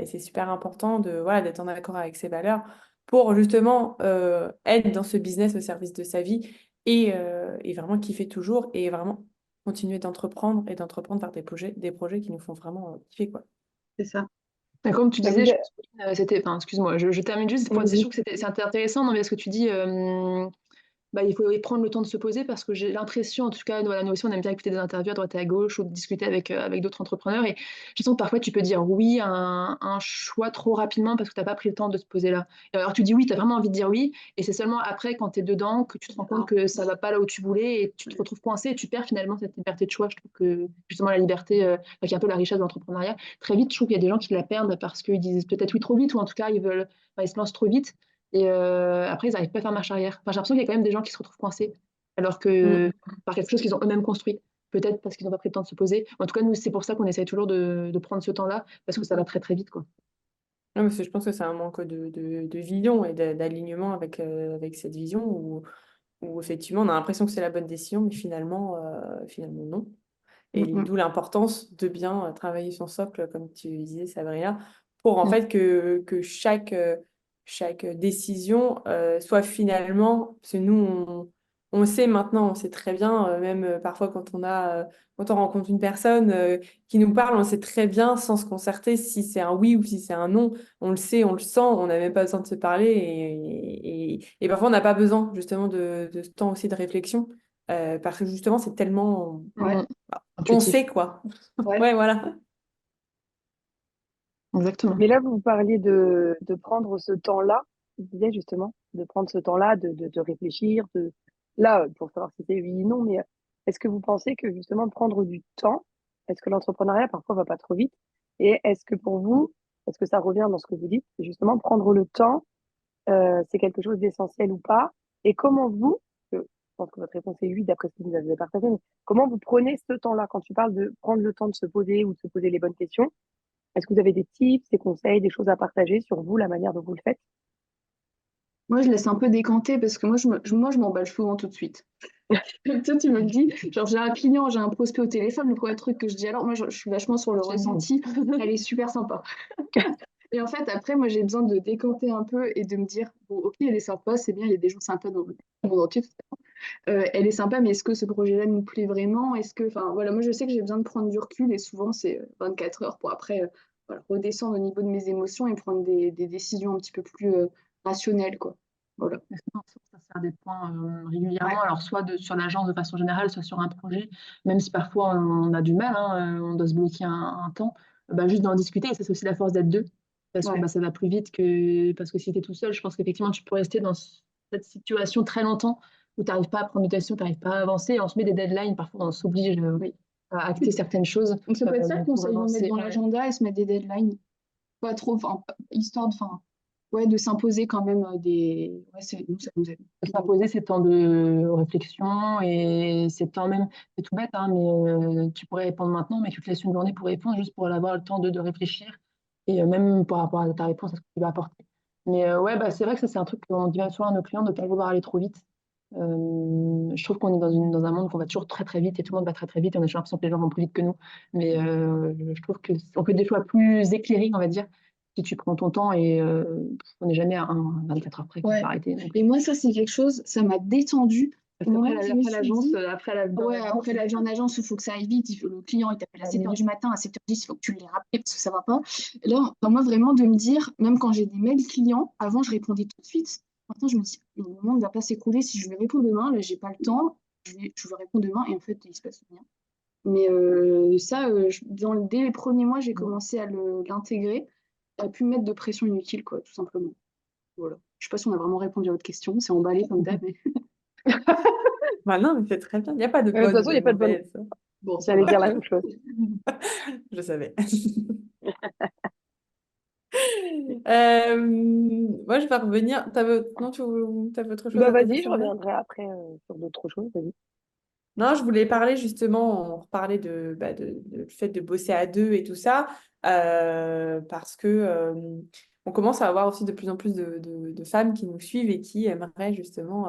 c'est super important voilà, d'être en accord avec ses valeurs pour justement être dans ce business au service de sa vie et vraiment kiffer toujours et vraiment continuer d'entreprendre et d'entreprendre vers des projets qui nous font vraiment kiffer, quoi. C'est ça. Et comme tu Bah, disais, c'était, enfin, excuse-moi, je termine juste pour dire vas-y. que c'est intéressant, non, mais ce que tu dis, bah, il faut prendre le temps de se poser parce que j'ai l'impression, en tout cas, voilà, nous aussi, on aime bien écouter des interviews à droite et à gauche ou discuter avec d'autres entrepreneurs. Et je sens que parfois, tu peux dire oui à un choix trop rapidement parce que tu n'as pas pris le temps de se poser là. Et alors, tu dis oui, tu as vraiment envie de dire oui. Et c'est seulement après, quand tu es dedans, que tu te rends compte que ça ne va pas là où tu voulais et tu te retrouves coincé et tu perds finalement cette liberté de choix. Je trouve que justement, la liberté, qui est un peu la richesse de l'entrepreneuriat, très vite, je trouve qu'il y a des gens qui la perdent parce qu'ils disent peut-être oui trop vite ou en tout cas, ils se lancent trop vite. Et après, ils n'arrivent pas à faire marche arrière. Enfin, j'ai l'impression qu'il y a quand même des gens qui se retrouvent coincés, alors que par quelque chose qu'ils ont eux-mêmes construit. Peut-être parce qu'ils n'ont pas pris le temps de se poser. En tout cas, nous, c'est pour ça qu'on essaye toujours de prendre ce temps-là, parce que ça va très très vite, quoi. Non, parce que je pense que c'est un manque de vision et d'alignement avec cette vision où effectivement on a l'impression que c'est la bonne décision, mais finalement non. Et d'où l'importance de bien travailler son socle, comme tu disais, Sabrina, pour en Mm. fait que chaque décision soit finalement, parce que nous, on le sait maintenant, on sait très bien, même parfois quand on rencontre une personne qui nous parle, on sait très bien sans se concerter si c'est un oui ou si c'est un non. On le sait, on le sent, on n'a même pas besoin de se parler et parfois on n'a pas besoin justement de ce temps aussi de réflexion parce que justement c'est tellement Ouais. on Intuitif. sait quoi. Ouais. Ouais, voilà. Exactement. Mais là, vous parliez de prendre ce temps-là, je disais justement, de prendre ce temps-là, de réfléchir, là, pour savoir si c'est oui ou non, mais est-ce que vous pensez que justement prendre du temps, est-ce que l'entrepreneuriat parfois va pas trop vite? Et est-ce que pour vous, est-ce que ça revient dans ce que vous dites, c'est justement prendre le temps, c'est quelque chose d'essentiel ou pas? Et comment vous, je pense que votre réponse est oui d'après ce que vous avez partagé, mais comment vous prenez ce temps-là quand tu parles de prendre le temps de se poser ou de se poser les bonnes questions? Est-ce que vous avez des tips, des conseils, des choses à partager sur vous, la manière dont vous le faites? Moi, je laisse un peu décanter parce que moi, je m'emballe souvent tout de suite. Toi, tu me le dis, genre j'ai un client, j'ai un prospect au téléphone, le premier truc que je dis alors, moi je suis vachement sur le ressenti, elle est super sympa. Et en fait, après, moi j'ai besoin de décanter un peu et de me dire, bon, ok, elle est sympa, c'est bien, il y a des gens sympas dans le monde entier, de toute façon. Elle est sympa, mais est-ce que ce projet-là nous plaît vraiment? Est-ce que, enfin voilà, moi je sais que j'ai besoin de prendre du recul et souvent c'est 24 heures pour après voilà, redescendre au niveau de mes émotions et prendre des décisions un petit peu plus rationnelles, quoi. Voilà. Ça sert des points régulièrement, alors soit sur l'agence de façon générale, soit sur un projet, même si parfois on a du mal, hein, on doit se bloquer un temps, bah, juste d'en discuter, et ça c'est aussi la force d'être deux, parce que Ouais. bah, ça va plus vite parce que si tu es tout seul, je pense qu'effectivement tu peux rester dans cette situation très longtemps où tu n'arrives pas à prendre une décision, tu n'arrives pas à avancer, et on se met des deadlines, parfois on s'oblige Oui. à acter certaines choses. Donc ça peut être ça le Pour conseil de mettre avancer. dans l'agenda et se mettre des deadlines. Pas trop, enfin, histoire de, enfin, ouais, de s'imposer quand même des. Ouais, nous, ça nous aide. S'imposer ces temps de réflexion et ces temps même, c'est tout bête, hein, mais tu pourrais répondre maintenant, mais tu te laisses une journée pour répondre juste pour avoir le temps de réfléchir et même par rapport à ta réponse, à ce que tu vas apporter. Mais ouais, bah, c'est vrai que ça, c'est un truc qu'on dit souvent à nos clients, de ne pas vouloir aller trop vite. Je trouve qu'on est dans un monde où on va toujours très très vite et tout le monde va très très vite et on a toujours l'impression que les gens vont plus vite que nous. Mais je trouve qu'on fait des choix plus éclairés, on va dire, si tu prends ton temps et on n'est jamais à 24 heures près qu'il Ouais. faut arrêter. Donc, Et moi, ça, c'est quelque chose, ça m'a détendu. Au moment où je me après suis l'agence, dit, après la ouais, après la vie en agence, il faut que ça aille vite. Le client, il t'appelle à 7h du matin, à 7h10, il faut que tu les rappelles parce que ça va pas. Et là, enfin, moi, vraiment, de me dire, même quand j'ai des mails clients, avant, je répondais tout de suite. Maintenant, je me dis, le moment ne va pas s'écouler. Si je lui réponds demain, là, j'ai pas le temps. Je lui réponds demain et en fait, il se passe rien. Mais ça, dès les premiers mois, j'ai commencé à l'intégrer, à plus me mettre de pression inutile, quoi, tout simplement. Voilà. Je sais pas si on a vraiment répondu à votre question. C'est emballé comme d'hab, mais Bah non, mais c'est très bien. Il n'y a pas de De toute bonne ou façon, il de n'y a pas de bonne. mauvaise. bon, ça J'allais va. dire la même chose. Je savais. Moi, je vais revenir. Non, tu avais autre chose Bah à dire vas-y, je sur là? reviendrai après sur d'autres choses. Vas-y. Non, je voulais parler justement, on reparlait du fait de bosser à deux et tout ça, parce que on commence à avoir aussi de plus en plus de femmes qui nous suivent et qui aimeraient justement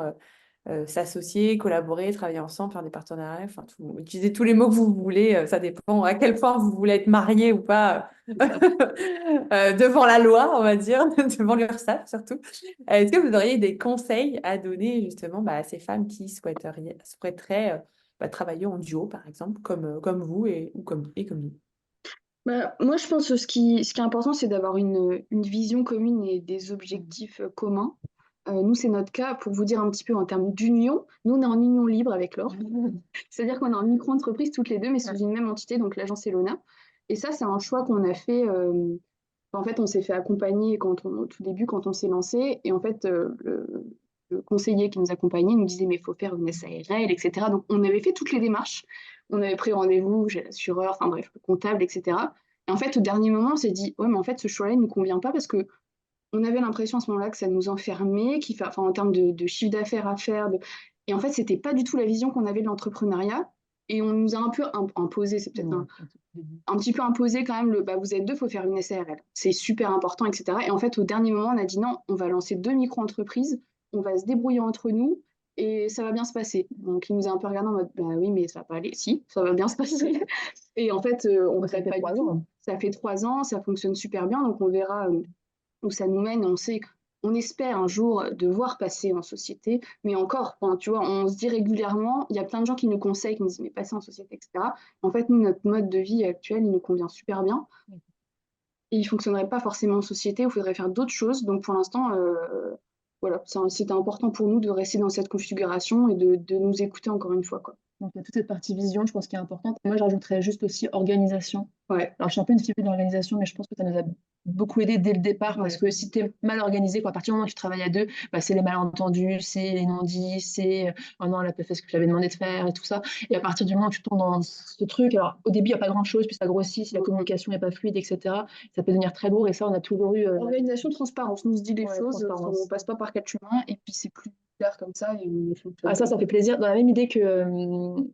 s'associer, collaborer, travailler ensemble, faire des partenariats, enfin, utilisez tous les mots que vous voulez, ça dépend à quel point vous voulez être marié ou pas devant la loi, on va dire, devant l'URSSAF surtout. Est-ce que vous auriez des conseils à donner justement à ces femmes qui souhaiteraient travailler en duo, par exemple, comme vous et comme nous? Bah, moi, je pense que ce qui est important, c'est d'avoir une vision commune et des objectifs communs. Nous, c'est notre cas. Pour vous dire un petit peu en termes d'union, nous, on est en union libre avec Laure. C'est-à-dire qu'on est en micro-entreprise toutes les deux, mais sous une même entité, donc l'agence Elona. Et ça, c'est un choix qu'on a fait. En fait, on s'est fait accompagner au tout début, quand on s'est lancé. Et en fait, le conseiller qui nous accompagnait nous disait, mais il faut faire une SARL, etc. Donc, on avait fait toutes les démarches. On avait pris rendez-vous chez l'assureur, enfin bref, le comptable, etc. Et en fait, au dernier moment, on s'est dit, ouais, mais en fait, ce choix-là, il ne nous convient pas parce que on avait l'impression à ce moment-là que ça nous enfermait, enfin, en termes de chiffre d'affaires à faire. Et en fait, c'était pas du tout la vision qu'on avait de l'entrepreneuriat. Et on nous a un peu imposé, c'est peut-être un petit peu imposé quand même, bah, vous êtes deux, il faut faire une SARL. C'est super important, etc. Et en fait, au dernier moment, on a dit non, on va lancer 2 micro-entreprises, on va se débrouiller entre nous et ça va bien se passer. Donc, il nous a un peu regardé en mode, bah oui, mais ça va pas aller. Si, ça va bien se passer. Et en fait, on ne regrette pas du tout. Ça fait 3 ans, ça fonctionne super bien, donc on verra où ça nous mène. On espère un jour devoir passer en société, mais encore, enfin, tu vois, on se dit régulièrement, il y a plein de gens qui nous conseillent, qui nous disent, mais passer en société, etc. En fait, nous, notre mode de vie actuel, il nous convient super bien. Et il ne fonctionnerait pas forcément en société, il faudrait faire d'autres choses. Donc, pour l'instant, voilà, c'était important pour nous de rester dans cette configuration et de nous écouter encore une fois, quoi. Donc, il y a toute cette partie vision, je pense, qui est importante. Moi, je rajouterais juste aussi organisation. Ouais. Alors, je suis un peu une fille d'organisation, mais je pense que ça nous a beaucoup aidé dès le départ parce que si tu es mal organisé, quoi, à partir du moment où tu travailles à deux, bah, c'est les malentendus, c'est les non-dits, c'est oh non, elle a pas fait ce que j'avais demandé de faire et tout ça. Et à partir du moment où tu tombes dans ce truc, alors au début, il n'y a pas grand-chose, puis ça grossit, si la communication n'est pas fluide, etc., ça peut devenir très lourd. Et ça, on a toujours eu. Organisation, transparence, on se dit les choses, transparence. on passe pas par 4 chemins, et puis c'est plus clair comme ça. Et Ah, ça fait plaisir. Dans la même idée que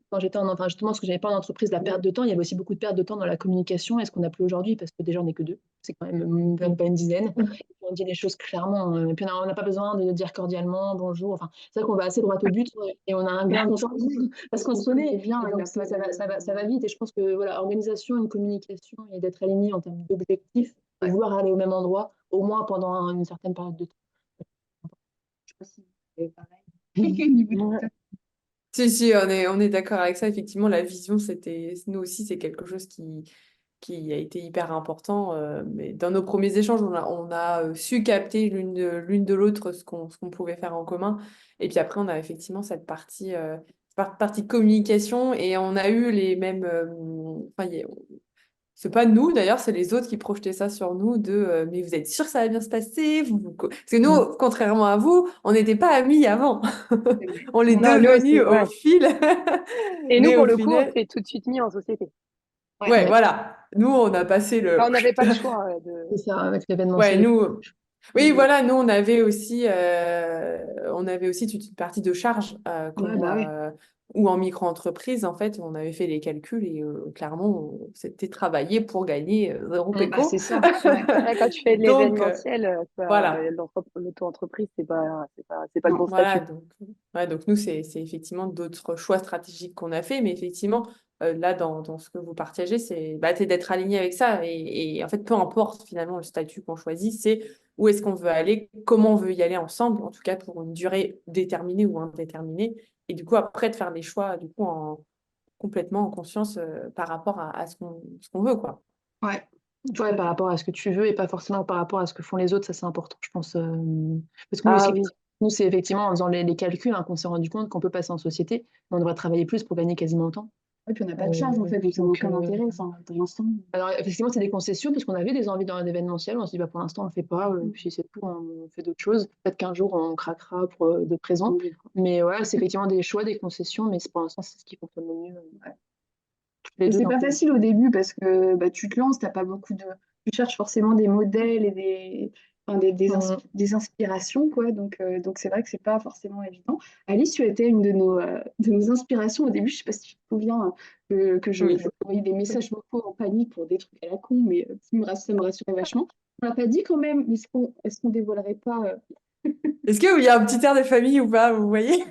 quand j'étais enfin, justement, parce que j'avais pas en entreprise, la perte de temps, il y avait aussi beaucoup de perte de temps dans la communication et ce qu'on n'a plus aujourd'hui, parce que déjà, on n'est que deux. C'est quand même pas une dizaine. On dit les choses clairement. Et puis, on n'a pas besoin de dire cordialement bonjour. Enfin, c'est vrai qu'on va assez droit au but et on a un gain parce qu'on se connaît bien. Donc, ça va vite. Et je pense que voilà, organisation, une communication et d'être aligné en termes d'objectifs, et vouloir aller au même endroit, au moins pendant une certaine période de temps. Je sais pas si c'est pareil. Si, on est d'accord avec ça. Effectivement, la vision, nous aussi, c'est quelque chose qui a été hyper important. Mais dans nos premiers échanges, on a su capter l'une de l'autre ce qu'on pouvait faire en commun. Et puis après, on a effectivement cette partie communication et on a eu les mêmes. Enfin, c'est pas nous d'ailleurs, c'est les autres qui projetaient ça sur nous mais vous êtes sûr que ça va bien se passer? Parce que nous, contrairement à vous, on n'était pas amis avant. On l'est Non, nous devenu aussi, au ouais. fil. Et nous, Mais pour au le coup, on final, s'est tout de suite mis en société. ouais, voilà. Nous, on a passé le. Enfin, on n'avait pas le choix de. C'est ça, avec Ouais, l'événementiel. nous, Oui, voilà, nous on avait aussi toute une partie de charge Ouais, bah ouais. ou en micro-entreprise, en fait, on avait fait les calculs et clairement, c'était travailler pour gagner zéro Bah, péco. c'est ça. Ouais. Ouais, quand tu fais de Donc, l'événementiel, voilà. l'auto-entreprise, c'est pas le bon Voilà, statut. donc, ouais, donc nous, c'est effectivement d'autres choix stratégiques qu'on a fait, mais effectivement, là, dans ce que vous partagez, c'est d'être aligné avec ça. Et en fait, peu importe finalement le statut qu'on choisit, c'est où est-ce qu'on veut aller, comment on veut y aller ensemble, en tout cas pour une durée déterminée ou indéterminée. Et du coup, après, de faire les choix, du coup, complètement en conscience par rapport à ce qu'on veut, quoi. Ouais. Ouais, par rapport à ce que tu veux et pas forcément par rapport à ce que font les autres, ça c'est important, je pense. Parce que nous Ah aussi, oui. nous, c'est effectivement en faisant les calculs qu'on s'est rendu compte qu'on peut passer en société, mais on devrait travailler plus pour gagner quasiment autant. Et puis on n'a pas de charge en fait, donc ça n'a aucun intérêt. Enfin, pour l'instant. Alors, effectivement, c'est des concessions parce qu'on avait des envies dans un événementiel. On s'est dit, bah, pour l'instant, on ne le fait pas. Puis c'est tout, on fait d'autres choses. Peut-être qu'un jour, on craquera pour de présent. Mais ouais, c'est effectivement des choix, des concessions. Mais pour l'instant, c'est ce qui fonctionne le mieux. Ouais. Tous les Et deux. c'est Donc, pas facile au début parce que bah, tu te lances, t'as pas beaucoup de. Tu cherches forcément des modèles et enfin, des inspirations, quoi. Donc c'est vrai que c'est pas forcément évident. Alice, tu étais une de nos inspirations au début. Je sais pas si tu te souviens que Oui. je envoyais des messages vocaux en panique pour des trucs à la con, mais ça me rassurait vachement. On l'a pas dit quand même, mais est-ce qu'on dévoilerait pas Est-ce qu'il y a un petit air de famille ou pas, vous voyez?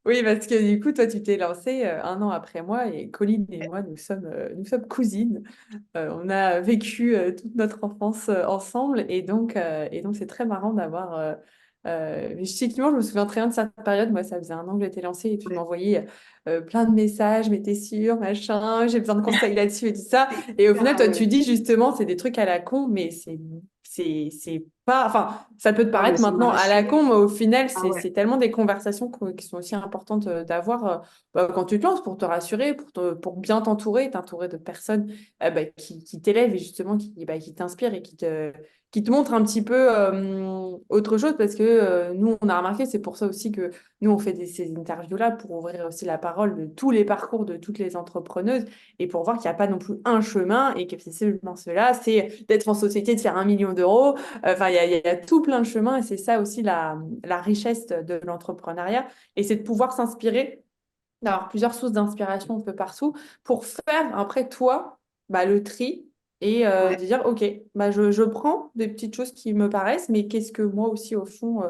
Oui, parce que du coup, toi, tu t'es lancée 1 an après moi et Colline et moi, nous sommes cousines. On a vécu toute notre enfance ensemble et donc c'est très marrant d'avoir. Effectivement, je me souviens très bien de cette période. Moi, ça faisait 1 an que j'étais lancée et tu Ouais. m'envoyais plein de messages, mais t'es sûre, machin, j'ai besoin de conseils là-dessus et tout ça. Et au final, Ah toi, ouais. tu dis justement, c'est des trucs à la con, mais c'est pas. Enfin, ça peut te Ah, mais paraître ça m'a maintenant à la rassurée. con, mais au final, Ah ouais. c'est tellement des conversations qui sont aussi importantes d'avoir quand tu te lances pour te rassurer, pour bien t'entourer de personnes qui t'élèvent et justement qui t'inspirent et qui te montrent un petit peu autre chose parce que nous, on a remarqué, c'est pour ça aussi que nous, on fait ces interviews-là pour ouvrir aussi la parole de tous les parcours de toutes les entrepreneuses et pour voir qu'il n'y a pas non plus un chemin et que c'est seulement cela, c'est d'être en société, de faire 1 million d'euros. Enfin, il y a tout plein de chemins et c'est ça aussi la richesse de l'entrepreneuriat et c'est de pouvoir s'inspirer d'avoir plusieurs sources d'inspiration un peu partout pour faire après toi le tri et Ouais. de dire ok je prends des petites choses qui me paraissent mais qu'est-ce que moi aussi au fond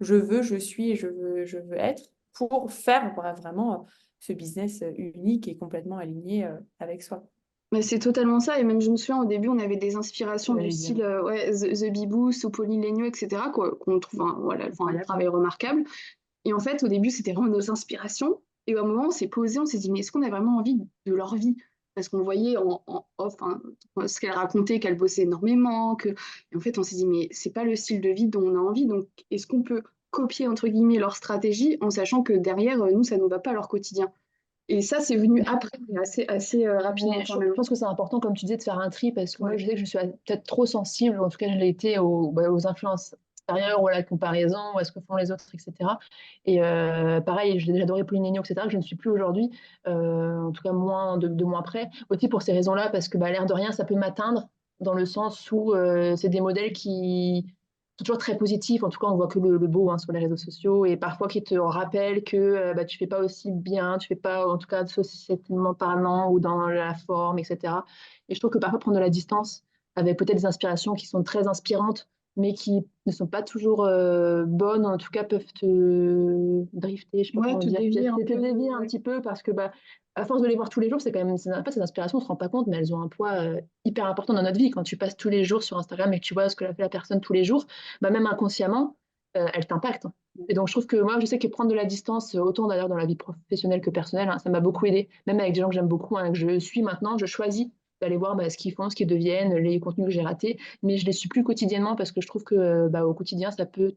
je suis et je veux être pour faire vraiment ce business unique et complètement aligné avec soi. Mais c'est totalement ça. Et même, je me souviens, au début, on avait des inspirations du j'allais dire. style ouais, The Beboost ou Pauline Lénieux, etc., qu'on trouve voilà, enfin, un Incroyable. travail remarquable. Et en fait, au début, c'était vraiment nos inspirations. Et au moment, on s'est posé, on s'est dit, mais est-ce qu'on a vraiment envie de leur vie? Parce qu'on voyait en off hein, ce qu'elle racontait, qu'elle bossait énormément. Et en fait, on s'est dit, mais c'est pas le style de vie dont on a envie. Donc, est-ce qu'on peut copier, entre guillemets, leur stratégie en sachant que derrière, nous, ça ne nous va pas leur quotidien? Et ça, c'est venu après, mais assez rapidement Mais quand je même. pense que c'est important, comme tu disais, de faire un tri parce que moi, Ouais. je sais que je suis peut-être trop sensible, ou en tout cas, je l'ai été aux influences extérieures ou à la comparaison, ou à ce que font les autres, etc. Et pareil, j'ai déjà adoré Pauline Léniaud, etc., que je ne suis plus aujourd'hui, en tout cas moins de moins près. Aussi pour ces raisons-là, parce que l'air de rien, ça peut m'atteindre dans le sens où c'est des modèles qui sont toujours très positifs. En tout cas, on voit que le beau sur les réseaux sociaux et parfois qui te rappellent que tu fais pas aussi bien, tu fais pas, en tout cas, sociétalement parlant ou dans la forme, etc. Et je trouve que parfois prendre de la distance avec peut-être des inspirations qui sont très inspirantes, mais qui ne sont pas toujours bonnes, en tout cas peuvent te drifter, je sais pas Ouais, comment te dire, dévier un te peu. dévier un Ouais. petit peu parce que à force de les voir tous les jours, c'est quand même, en fait, ces inspirations, on se rend pas compte, mais elles ont un poids hyper important dans notre vie. Quand tu passes tous les jours sur Instagram et que tu vois ce que fait la personne tous les jours, même inconsciemment, elle t'impacte. Et donc, je trouve que moi, je sais que prendre de la distance, autant d'ailleurs dans la vie professionnelle que personnelle, ça m'a beaucoup aidé. Même avec des gens que j'aime beaucoup, que je suis maintenant, je choisis d'aller voir ce qu'ils font, ce qu'ils deviennent, les contenus que j'ai ratés, mais je les suis plus quotidiennement parce que je trouve que au quotidien, ça peut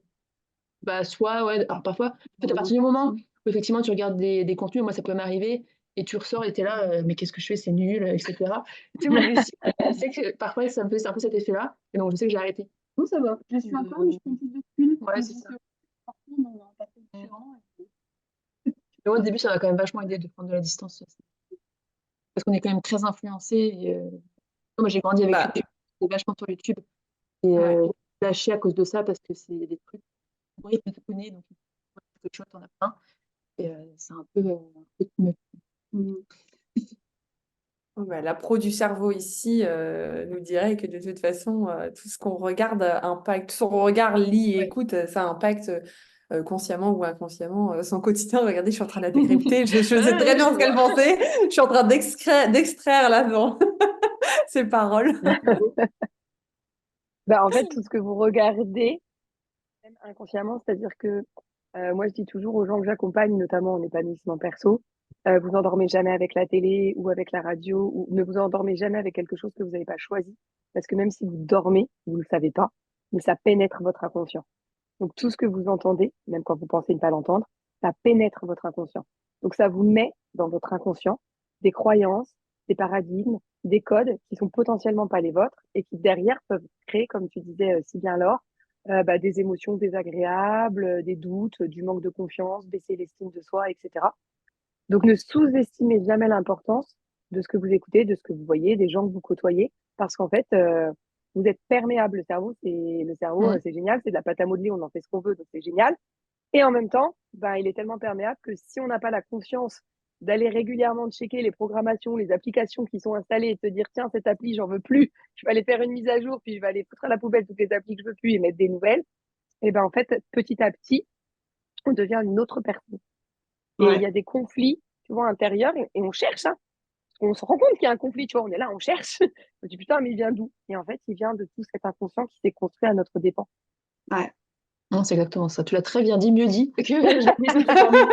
soit, ouais, alors parfois, en fait, à partir du moment où effectivement tu regardes des contenus, moi ça peut m'arriver, et tu ressors et tu es là, mais qu'est-ce que je fais, c'est nul, etc. Tu sais, moi, je sais que parfois ça me fait un peu cet effet-là, et donc je sais que j'ai arrêté. Non, ça va. Je suis encore, mais je prends plus de recul. Ouais, c'est ça. Parfois, on a un passé différent. Mais moi, au début, ça m'a quand même vachement aidé de prendre de la distance, parce qu'on est quand même très influencé. Moi, j'ai grandi avec Bah, YouTube, c'est vachement sur YouTube. Et Ouais. j'ai lâché à cause de ça parce que c'est des trucs, le rythme te connaît, donc quelque chose, t'en as plein. Et c'est un peu qui me... Mm. Oh, bah, la pro du cerveau ici nous dirait que de toute façon, tout ce qu'on regarde impacte, tout ce qu'on regarde, lit et Ouais. écoute, ça impacte consciemment ou inconsciemment son quotidien. Regardez, je suis en train de la décrypter. Je sais Ouais, très ouais, bien je ce qu'elle vois. pensait. Je suis en train d'extraire là-dedans ces paroles. Bah, en fait, tout ce que vous regardez, même inconsciemment, c'est-à-dire que moi, je dis toujours aux gens que j'accompagne, notamment en épanouissement perso, vous endormez jamais avec la télé ou avec la radio, ou ne vous endormez jamais avec quelque chose que vous n'avez pas choisi, parce que même si vous dormez, vous ne le savez pas, mais ça pénètre votre inconscient. Donc tout ce que vous entendez, même quand vous pensez ne pas l'entendre, ça pénètre votre inconscient. Donc ça vous met dans votre inconscient des croyances, des paradigmes, des codes qui sont potentiellement pas les vôtres et qui derrière peuvent créer, comme tu disais si bien Laure, des émotions désagréables, des doutes, du manque de confiance, baisser l'estime de soi, etc. Donc ne sous-estimez jamais l'importance de ce que vous écoutez, de ce que vous voyez, des gens que vous côtoyez, parce qu'en fait, vous êtes perméable. Le cerveau, Mm. c'est génial, c'est de la pâte à modeler, on en fait ce qu'on veut, donc c'est génial. Et en même temps, ben, il est tellement perméable que si on n'a pas la conscience d'aller régulièrement checker les programmations, les applications qui sont installées et de se dire, tiens, cette appli, j'en veux plus, je vais aller faire une mise à jour, puis je vais aller foutre à la poubelle toutes les applis que je veux plus et mettre des nouvelles, et ben en fait, petit à petit, on devient une autre personne. Et il y Ouais. a des conflits, tu vois, intérieurs, et on cherche, hein. On se rend compte qu'il y a un conflit, tu vois, on est là, on cherche. On se dit, putain, mais il vient d'où? Et en fait, il vient de tout cet inconscient qui s'est construit à notre dépens. Ouais. Non, c'est exactement ça. Tu l'as très bien dit, mieux dit que je l'ai formulé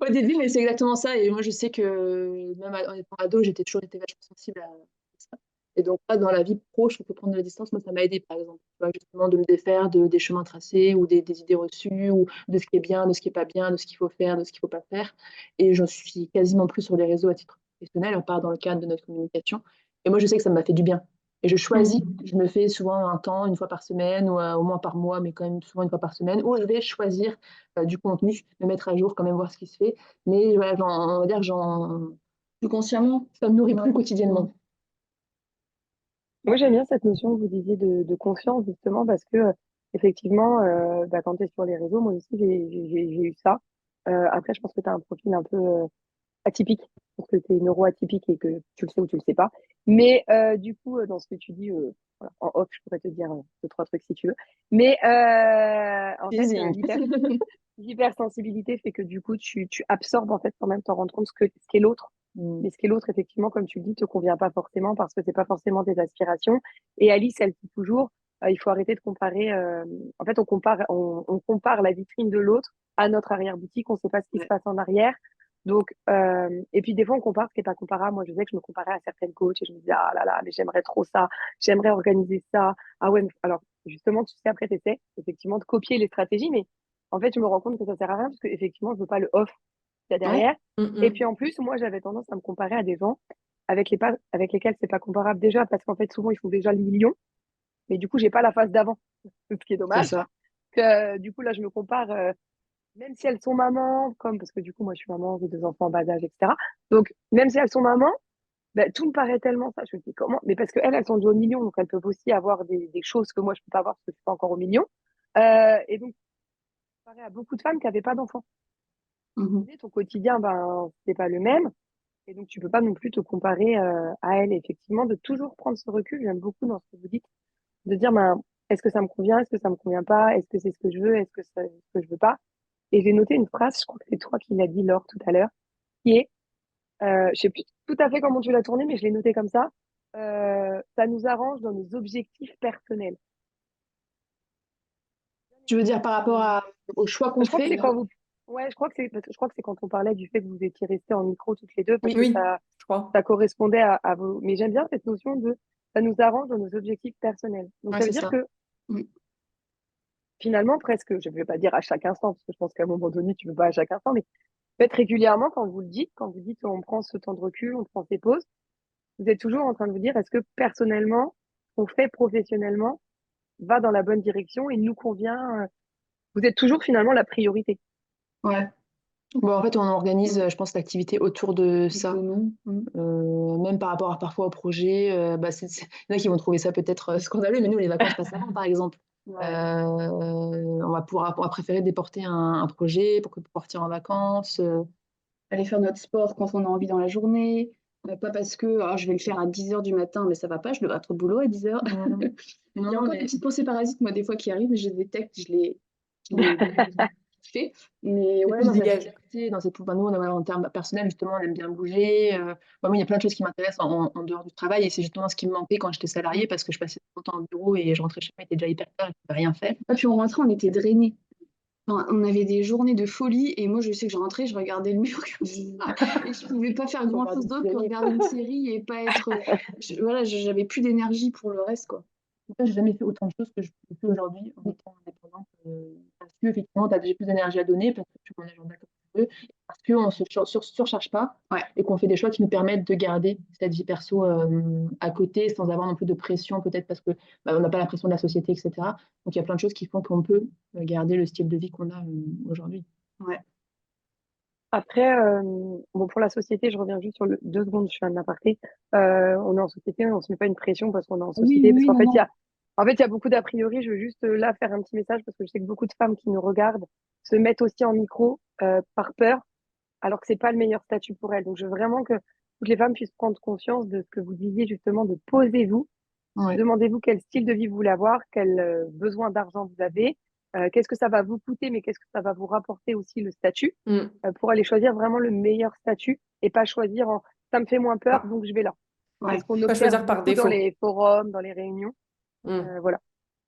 au début, mais c'est exactement ça. Et moi, je sais que même en étant ado, j'ai toujours été vachement sensible à ça. Et donc, là, dans la vie pro, je trouve que prendre de la distance, moi, ça m'a aidé, par exemple. Tu vois, justement, de me défaire des chemins tracés ou des idées reçues ou de ce qui est bien, de ce qui est pas bien, de ce qu'il faut faire, de ce qu'il faut pas faire. Et je suis quasiment plus sur les réseaux à titre professionnel, à part dans le cadre de notre communication. Et moi, je sais que ça m'a fait du bien. Et je choisis, je me fais souvent un temps, une fois par semaine, ou au moins par mois, mais quand même souvent une fois par semaine, où je vais choisir du contenu, me mettre à jour, quand même voir ce qui se fait. Mais voilà, on va dire que Plus consciemment. ça me nourrit plus Ouais. quotidiennement. Moi, j'aime bien cette notion que vous disiez de confiance, justement, parce que, effectivement, bah, quand tu es sur les réseaux, moi aussi, j'ai eu ça. Après, je pense que tu as un profil un peu atypique, parce que tu es neuroatypique et que tu le sais ou tu le sais pas. Mais du coup, dans ce que tu dis, voilà, en off, je pourrais te dire deux, trois trucs si tu veux. Mais en fait, Teasing. l'hypersensibilité fait que du coup, tu absorbes en fait sans même t'en rendre compte ce qu'est l'autre. Mm. Mais ce qu'est l'autre, effectivement, comme tu le dis, te convient pas forcément parce que c'est pas forcément tes aspirations. Et Alice, elle dit toujours, il faut arrêter de comparer. En fait, on compare la vitrine de l'autre à notre arrière-boutique. On sait pas ce qui se Ouais. passe en arrière. Donc, et puis des fois, on compare ce qui est pas comparable. Moi, je sais que je me comparais à certaines coachs et je me disais, ah là là, mais j'aimerais trop ça. J'aimerais organiser ça. Ah ouais, alors, justement, tu sais, après, tu essaies effectivement de copier les stratégies, mais en fait, je me rends compte que ça sert à rien parce qu'effectivement, je veux pas le off qu'il y a Ouais. derrière. Et puis Mm, en plus, moi, j'avais tendance à me comparer à des gens avec lesquels c'est pas comparable déjà parce qu'en fait, souvent, ils font déjà le million. Mais du coup, j'ai pas la phase d'avant, ce qui est C'est dommage. ça. Que, du coup, là, je me compare, même si elles sont mamans, comme parce que du coup, moi, je suis maman, j'ai deux enfants en bas âge, etc. Donc, même si elles sont mamans, ben, tout me paraît tellement ça. Je me dis comment? Mais parce qu'elles, elles sont déjà au million, donc elles peuvent aussi avoir des choses que moi, je peux pas avoir parce que je suis pas encore au million. Et donc, je comparais à beaucoup de femmes qui n'avaient pas d'enfants. Mhm. Ton quotidien, ben, c'est pas le même. Et donc, tu peux pas non plus te comparer à elle. Et effectivement, de toujours prendre ce recul, j'aime beaucoup dans ce que vous dites, de dire, ben, est-ce que ça me convient, est-ce que ça me convient pas, est-ce que c'est ce que je veux, est-ce que c'est ce que je veux pas. Et j'ai noté une phrase, je crois que c'est toi qui l'as dit, Laure, tout à l'heure, qui est, je sais plus tout à fait comment tu l'as tourné, mais je l'ai noté comme ça, ça nous arrange dans nos objectifs personnels. Tu veux dire par rapport au choix qu'on Je crois que fait? c'est quand vous, ouais, je crois que c'est quand on parlait du fait que vous étiez restés en micro toutes les deux, parce que oui, je crois. ça correspondait à vos. Mais j'aime bien cette notion de ça nous arrange dans nos objectifs personnels. Donc Ouais, ça veut c'est dire ça. que Mm. finalement, presque, je ne vais pas dire à chaque instant, parce que je pense qu'à un moment donné, tu ne peux pas à chaque instant, mais faites régulièrement quand vous le dites, quand vous dites on prend ce temps de recul, on prend ces pauses, vous êtes toujours en train de vous dire est-ce que personnellement, ce qu'on fait professionnellement va dans la bonne direction et nous convient. Vous êtes toujours finalement la priorité. Ouais. Bon, en fait, on organise, je pense, l'activité autour de ça. Nous. Même par rapport parfois au projet, il y en a qui vont trouver ça peut-être scandaleux, mais nous, les vacances passent avant, par exemple. Ouais. On va préférer déporter un projet pour partir en vacances. Aller faire notre sport quand on a envie dans la journée. Pas parce que je vais le faire à 10h du matin, mais ça va pas, je devrais être au boulot à 10h. Il y a Non, encore mais des petites pensées parasites, moi, des fois, qui arrivent, je les détecte, je les fais. Mais c'est ouais, plus non, des ça, libertés dans cette nous, en termes personnels, justement, on aime bien bouger. Moi, il y a plein de choses qui m'intéressent en dehors du travail, et c'est justement ce qui me manquait quand j'étais salariée, parce que je passais trop de temps au bureau et je rentrais chez moi, il était déjà hyper tard et je ne pouvais rien faire. Et puis on rentrait, on était drainés. Enfin, on avait des journées de folie et moi je sais que je rentrais, je regardais le mur comme ça et je pouvais pas faire grand chose d'autre que regarder une série et pas être. Voilà, j'avais plus d'énergie pour le reste, quoi. En fait, j'ai jamais fait autant de choses que je peux plus aujourd'hui en étant indépendante, parce que effectivement, j'ai plus d'énergie à donner, parce que tu fais mon agenda comme tu veux, et parce qu'on ne se surcharge pas, Ouais. et qu'on fait des choix qui nous permettent de garder cette vie perso à côté, sans avoir non plus de pression, peut-être parce que on n'a pas la pression de la société, etc. Donc il y a plein de choses qui font qu'on peut garder le style de vie qu'on a aujourd'hui. Ouais. Après, bon, pour la société, je reviens juste sur 2 secondes, je fais un aparté. On est en société, on se met pas une pression parce qu'on est en Oui, société, parce oui, qu'en non, fait, non. il y a beaucoup d'a priori. Je veux juste là faire un petit message parce que je sais que beaucoup de femmes qui nous regardent se mettent aussi en micro par peur, alors que c'est pas le meilleur statut pour elles. Donc, je veux vraiment que toutes les femmes puissent prendre conscience de ce que vous disiez justement, de posez-vous. Ouais. Demandez-vous quel style de vie vous voulez avoir, quel besoin d'argent vous avez, qu'est-ce que ça va vous coûter, mais qu'est-ce que ça va vous rapporter aussi le statut, Mm. pour aller choisir vraiment le meilleur statut et pas choisir en ça me fait moins peur, Pas, donc je vais là. C'est Ouais. ce qu'on pas observe choisir par beaucoup dans défaut. les forums, dans les réunions. Mm. Voilà.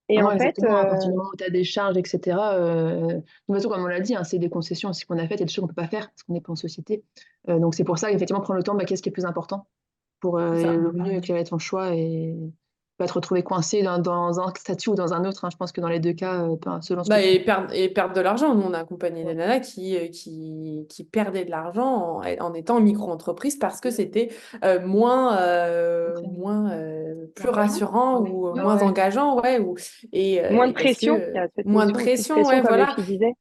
Et Non, en fait, exactement. À partir du moment où tu as des charges, etc., de toute façon, comme on l'a dit, c'est des concessions aussi qu'on a faites et des choses qu'on ne peut pas faire parce qu'on n'est pas en société. Donc c'est pour ça qu'effectivement, prendre le temps, qu'est-ce qui est plus important pour C'est ça. le mieux éclairer ton choix et pas te retrouver coincé dans un statut ou dans un autre, hein. Je pense que dans les deux cas, selon ce que tu Et perdre de l'argent. Nous, on a accompagné des ouais. nanas qui perdaient de l'argent en étant micro-entreprise parce que c'était plus Engageant. rassurant Ouais. ou Ouais. moins engageant, ouais, moins de et parce pression, il y que a cette moins de notion aussi de pression, pression, ouais, comme les voilà. filles disaient.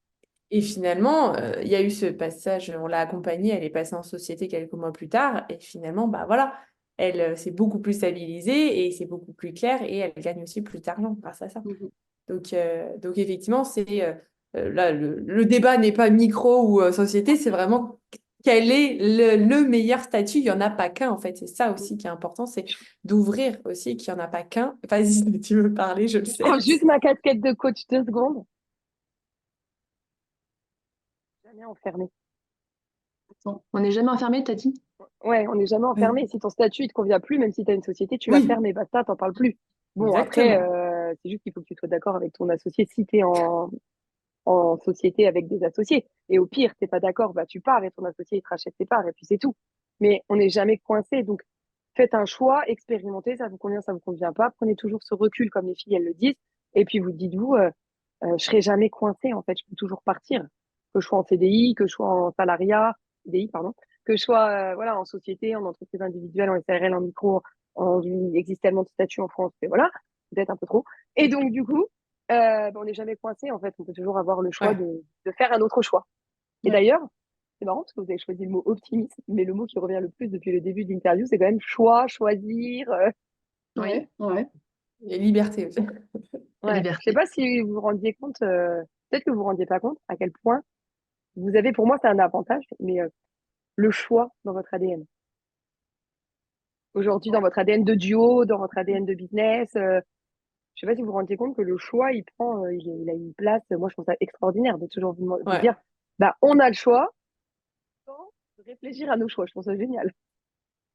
Et finalement, il y a eu ce passage, on l'a accompagnée, elle est passée en société quelques mois plus tard, et finalement, bah voilà, elle s'est beaucoup plus stabilisée et c'est beaucoup plus clair, et elle gagne aussi plus d'argent grâce à ça. Mhm. Donc effectivement, là, le débat n'est pas micro ou société, c'est vraiment quel est le meilleur statut. Il n'y en a pas qu'un, en fait. C'est ça aussi qui est important, c'est d'ouvrir aussi qu'il n'y en a pas qu'un. Vas-y, tu veux parler, je le Je prends sais. juste ma casquette de coach 2 secondes. Jamais enfermé. On n'est jamais enfermé, t'as dit? Ouais, on n'est jamais enfermé. Si ton statut ne te convient plus, même si tu as une société, tu l'as Oui, fermé, basta, t'en parles plus. Bon, après, exactement. c'est juste qu'il faut que tu sois d'accord avec ton associé si tu es en société avec des associés. Et au pire, t'es pas d'accord, bah tu pars et ton associé il te rachète tes parts et puis c'est tout. Mais on n'est jamais coincé. Donc, faites un choix, expérimentez, ça vous convient, ça vous convient pas. Prenez toujours ce recul, comme les filles, elles le disent. Et puis vous dites-vous, je serai jamais coincé, en fait, je peux toujours partir. Que je sois en CDI, que je sois en salariat, CDI, pardon, que je sois voilà, en société, en entreprise individuelle, en SARL, en micro, il existe tellement de statuts en France, mais voilà, peut-être un peu trop. Et donc, du coup, on n'est jamais coincé, en fait, on peut toujours avoir le choix Ouais. de faire un autre choix. Et Ouais. d'ailleurs, c'est marrant parce que vous avez choisi le mot optimisme, mais le mot qui revient le plus depuis le début de l'interview, c'est quand même choix, choisir. Ouais. Ouais. Et liberté aussi. Ouais. Je sais Liberté. pas si vous vous rendiez compte, peut-être que vous vous rendiez pas compte à quel point vous avez, pour moi, c'est un avantage, mais le choix dans votre ADN. Aujourd'hui, dans votre ADN de duo, dans votre ADN de business, je sais pas si vous vous rendiez compte que le choix, il a une place. Moi, je trouve ça extraordinaire de toujours vous Ouais. dire, bah, on a le choix sans réfléchir à nos choix. Je trouve ça génial.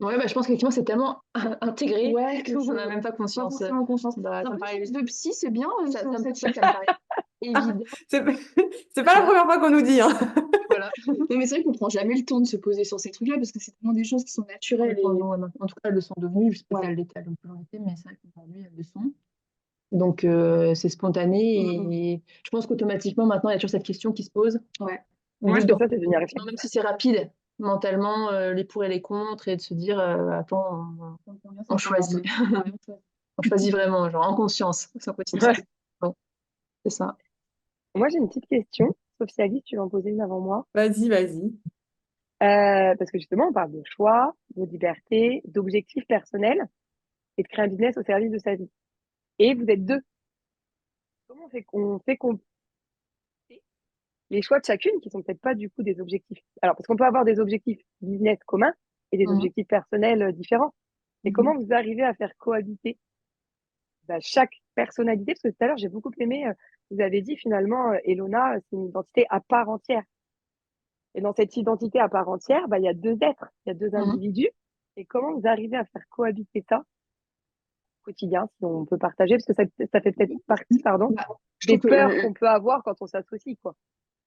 Ouais, je pense qu'effectivement, c'est tellement intégré Ouais, qu'on n'en a même pas pas conscience. forcément conscience. Bah, C'est ça un me peu une paraît, chose de psy, c'est bien ça me cette paraît évident. C'est c'est pas la Voilà. première fois qu'on nous dit, hein. Voilà. Non, mais c'est vrai qu'on prend jamais le temps de se poser sur ces trucs-là parce que c'est vraiment des choses qui sont naturelles. En tout cas, elles le sont devenues. Je sais pas si Ouais. elles l'ont toujours été, mais c'est vrai qu'aujourd'hui, elles le sont. Donc, c'est spontané et je pense qu'automatiquement, maintenant, il y a toujours cette question qui se pose. Ouais. Ouais, Juste c'est ça, c'est devenu un réflexe. même si c'est rapide, mentalement, les pour et les contre, et de se dire, attends, on choisit. On choisit vraiment, genre en conscience, sans quotidien. Ouais. Ouais, c'est ça. Moi, j'ai une petite question. Sophie Alice, tu vas en poser une avant moi. Vas-y, vas-y. Parce que justement, on parle de choix, de liberté, d'objectifs personnels et de créer un business au service de sa vie. Et vous êtes deux. Comment on fait qu'on les choix de chacune qui sont peut-être pas du coup des objectifs. Alors, parce qu'on peut avoir des objectifs business communs et des Mhm. objectifs personnels différents. Mais Mhm. comment vous arrivez à faire cohabiter chaque personnalité? Parce que tout à l'heure, j'ai beaucoup aimé, vous avez dit finalement, Elona, c'est une identité à part entière. Et dans cette identité à part entière, il y a deux êtres, il y a deux Mhm. individus. Et comment vous arrivez à faire cohabiter ça au quotidien, si on peut partager, parce que ça fait peut-être partie, pardon, Bah, je des trouve que peurs qu'on peut avoir quand on s'associe, quoi.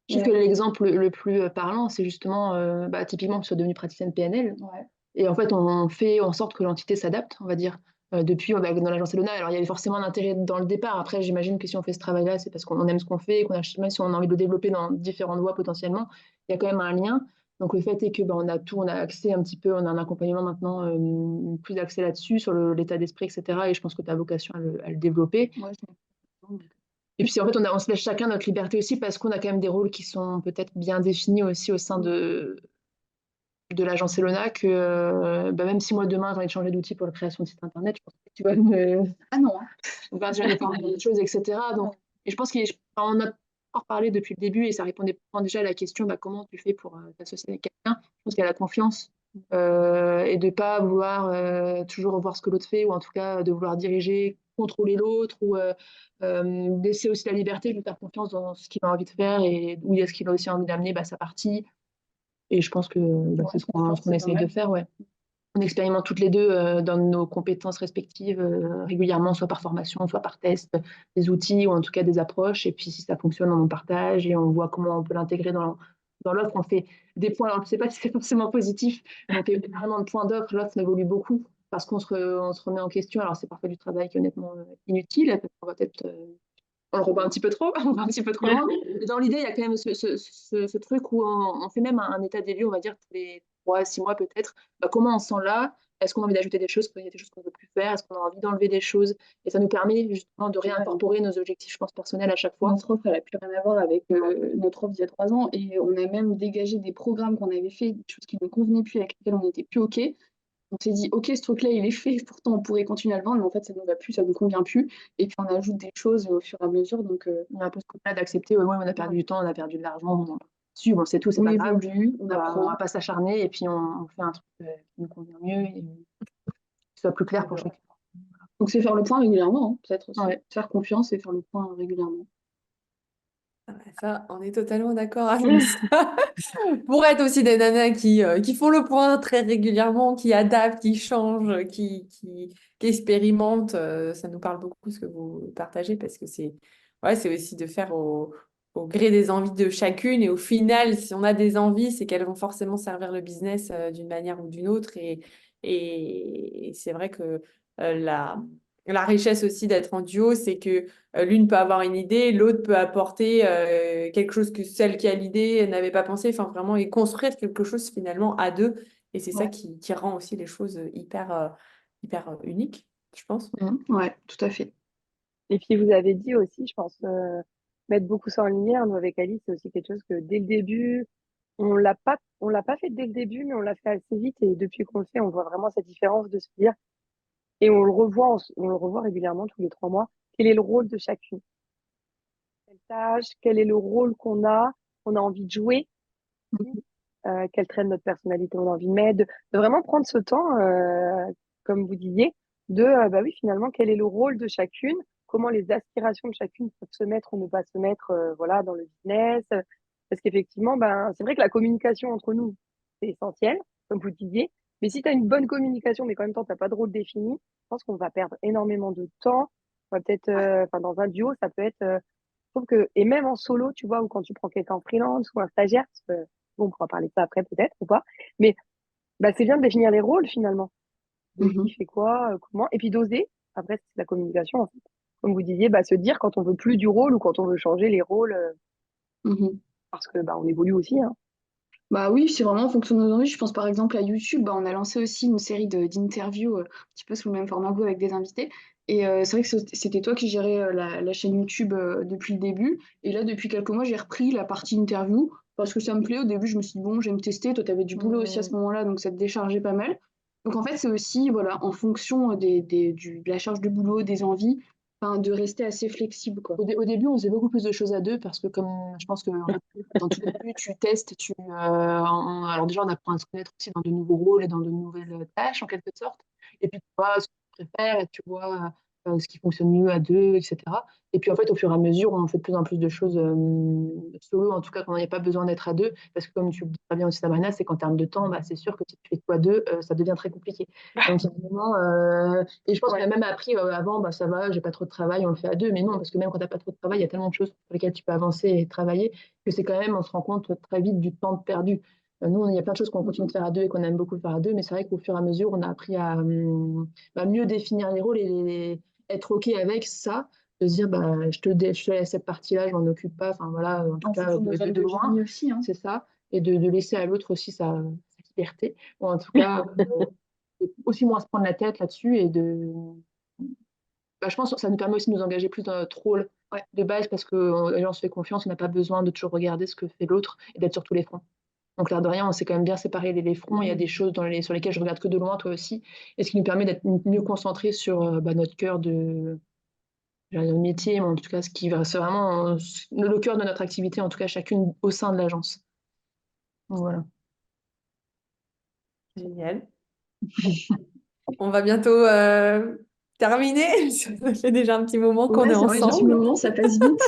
Je trouve que l'exemple le plus parlant, c'est justement typiquement que tu sois devenue praticienne PNL. Ouais. Et en fait, on fait en sorte que l'entité s'adapte, on va dire. Depuis, dans l'agence Elona, alors il y avait forcément un intérêt dans le départ. Après, j'imagine que si on fait ce travail-là, c'est parce qu'on aime ce qu'on fait, même si on a envie de le développer dans différentes voies potentiellement, il y a quand même un lien. Donc le fait est que on a tout, on a accès un petit peu, on a un accompagnement maintenant plus axé là-dessus, sur l'état d'esprit, etc. Et je pense que tu as vocation à le développer. Ouais, Et puis en fait, on se laisse chacun notre liberté aussi parce qu'on a quand même des rôles qui sont peut-être bien définis aussi au sein de l'agence Elona que même si moi demain j'ai envie de changer d'outil pour la création de site internet, je pense que tu vas me... Ah non, hein. tu vas me parler d'autres choses, etc. Donc, et je pense qu'on a encore parlé depuis le début et ça répondait déjà à la question comment tu fais pour t'associer avec quelqu'un. Je pense qu'il y a la confiance et de ne pas vouloir toujours revoir ce que l'autre fait ou en tout cas de vouloir diriger, contrôler l'autre ou laisser aussi la liberté de lui faire confiance dans ce qu'il a envie de faire et où est-ce qu'il a aussi envie d'amener sa partie. Et je pense que c'est ce qu'on c'est essaye pas de mal. faire, ouais. On expérimente toutes les deux dans nos compétences respectives régulièrement, soit par formation, soit par test, des outils ou en tout cas des approches. Et puis si ça fonctionne, on en partage et on voit comment on peut l'intégrer dans l'offre. On fait des points, alors je ne sais pas si c'est forcément positif, mais on fait vraiment de points d'offre. L'offre évolue beaucoup parce qu'on se remet en question. Alors c'est parfois du travail qui est honnêtement inutile, parce qu'on va peut-être on le rebat un petit peu trop, on va un petit peu trop loin. Mais dans l'idée, il y a quand même ce truc où on fait même un état des lieux, on va dire, tous les 3 à 6 mois peut-être. Comment on se sent là? Est-ce qu'on a envie d'ajouter des choses? Il y a des choses qu'on ne veut plus faire? Est-ce qu'on a envie d'enlever des choses? Et ça nous permet justement de réincorporer nos objectifs, je pense, personnels à chaque fois. Notre offre, elle n'a plus rien à voir avec notre offre d'il y a 3 ans. Et on a même dégagé des programmes qu'on avait fait, des choses qui ne convenaient plus, avec lesquelles on n'était plus OK. On s'est dit, OK, ce truc-là, il est fait, pourtant on pourrait continuer à le vendre, mais en fait, ça ne nous va plus, ça ne nous convient plus. Et puis on ajoute des choses au fur et à mesure. Donc, On a un peu ce côté-là d'accepter, ouais, on a perdu du temps, on a perdu de l'argent, dessus, bon, c'est tout, c'est on pas grave. évolue, on On apprend. va pas s'acharner et puis on fait un truc qui nous convient mieux et qui soit plus clair pour chacun. Donc, c'est faire le point régulièrement, hein, peut-être aussi. Ouais. Faire confiance et faire le point régulièrement. Ah bah ça, on est totalement d'accord avec ça. Pour être aussi des nanas qui font le point très régulièrement, qui adaptent, qui changent, qui expérimentent, ça nous parle beaucoup ce que vous partagez parce que c'est aussi de faire au gré des envies de chacune. Et au final, si on a des envies, c'est qu'elles vont forcément servir le business d'une manière ou d'une autre. Et c'est vrai que la richesse aussi d'être en duo, c'est que l'une peut avoir une idée, l'autre peut apporter quelque chose que celle qui a l'idée n'avait pas pensé, enfin vraiment, et construire quelque chose finalement à deux. Et c'est ça qui rend aussi les choses hyper uniques, je pense. Ouais, tout à fait. Et puis vous avez dit aussi, je pense, mettre beaucoup ça en lumière. Nous, avec Alice, c'est aussi quelque chose que dès le début, on l'a pas fait dès le début, mais on l'a fait assez vite. Et depuis qu'on le fait, on voit vraiment cette différence de se dire, et on le revoit régulièrement tous les 3 mois, quel est le rôle de chacune. Quelle tâche, quel est le rôle qu'on a envie de jouer, quel trait de notre personnalité on a envie de mettre, de vraiment prendre ce temps, comme vous disiez, de, oui, finalement, quel est le rôle de chacune, comment les aspirations de chacune peuvent se mettre ou ne pas se mettre, voilà, dans le business. Parce qu'effectivement, c'est vrai que la communication entre nous, c'est essentiel, comme vous disiez. Mais si tu as une bonne communication, mais qu'en même temps, tu n'as pas de rôle défini, je pense qu'on va perdre énormément de temps. On va peut-être, dans un duo, ça peut être, je trouve que, et même en solo, tu vois, ou quand tu prends quelqu'un en freelance ou un stagiaire, parce que, bon, on pourra parler de ça après peut-être ou pas, mais c'est bien de définir les rôles finalement, de qui fait quoi, comment, et puis d'oser. Après, c'est la communication en fait. Comme vous disiez, se dire quand on veut plus du rôle ou quand on veut changer les rôles, parce que on évolue aussi, hein. Bah oui, c'est vraiment en fonction de nos envies. Je pense par exemple à YouTube, on a lancé aussi une série d'interviews un petit peu sous le même format que vous avec des invités. Et c'est vrai que c'était toi qui gérais la chaîne YouTube depuis le début. Et là, depuis quelques mois, j'ai repris la partie interview parce que ça me plaît. Au début, je me suis dit, bon, je vais me tester. Toi, tu avais du boulot aussi à ce moment-là, donc ça te déchargeait pas mal. Donc en fait, c'est aussi, voilà, en fonction de la charge de boulot, des envies, enfin, de rester assez flexible, quoi. Au début, on faisait beaucoup plus de choses à deux parce que comme je pense que dans tout début, tu testes, alors déjà, on apprend à se connaître aussi dans de nouveaux rôles et dans de nouvelles tâches en quelque sorte. Et puis tu vois ce que tu préfères et tu vois ce qui fonctionne mieux à deux, etc. Et puis en fait, au fur et à mesure, on fait de plus en plus de choses solo, en tout cas quand il n'y a pas besoin d'être à deux. Parce que comme tu le dis très bien aussi, Sabrina, c'est qu'en termes de temps, bah, c'est sûr que si tu fais tout à deux, ça devient très compliqué. Donc, il y a vraiment, et je pense qu'on a même appris avant, bah, ça va, j'ai pas trop de travail, on le fait à deux. Mais non, parce que même quand t'as pas trop de travail, il y a tellement de choses sur lesquelles tu peux avancer et travailler que c'est quand même, on se rend compte très vite du temps perdu. Nous, il y a plein de choses qu'on continue de faire à deux et qu'on aime beaucoup faire à deux, mais c'est vrai qu'au fur et à mesure, on a appris à bah, mieux définir les rôles et être OK avec ça, de se dire, bah, je te laisse cette partie-là, je m'en occupe pas, enfin voilà, en tout En cas, fonction de nos zones de de loin, génie aussi, hein. c'est ça, et de laisser à l'autre aussi sa liberté, ou en tout cas, de aussi moins se prendre la tête là-dessus et bah, je pense que ça nous permet aussi de nous engager plus dans notre rôle de base parce qu'on se fait confiance, on n'a pas besoin de toujours regarder ce que fait l'autre et d'être sur tous les fronts. Donc, l'air de rien, on s'est quand même bien séparé les fronts. Il y a des choses sur lesquelles je regarde que de loin, toi aussi. Et ce qui nous permet d'être mieux concentrés sur bah, notre cœur j'allais dire métier, mais en tout cas, ce qui va, c'est vraiment le cœur de notre activité, en tout cas, chacune au sein de l'agence. Donc, voilà. Génial. On va bientôt terminer. Ça fait déjà un petit moment qu'on Ouais, est c'est vrai, j'ai un petit ensemble. moment, ça passe vite.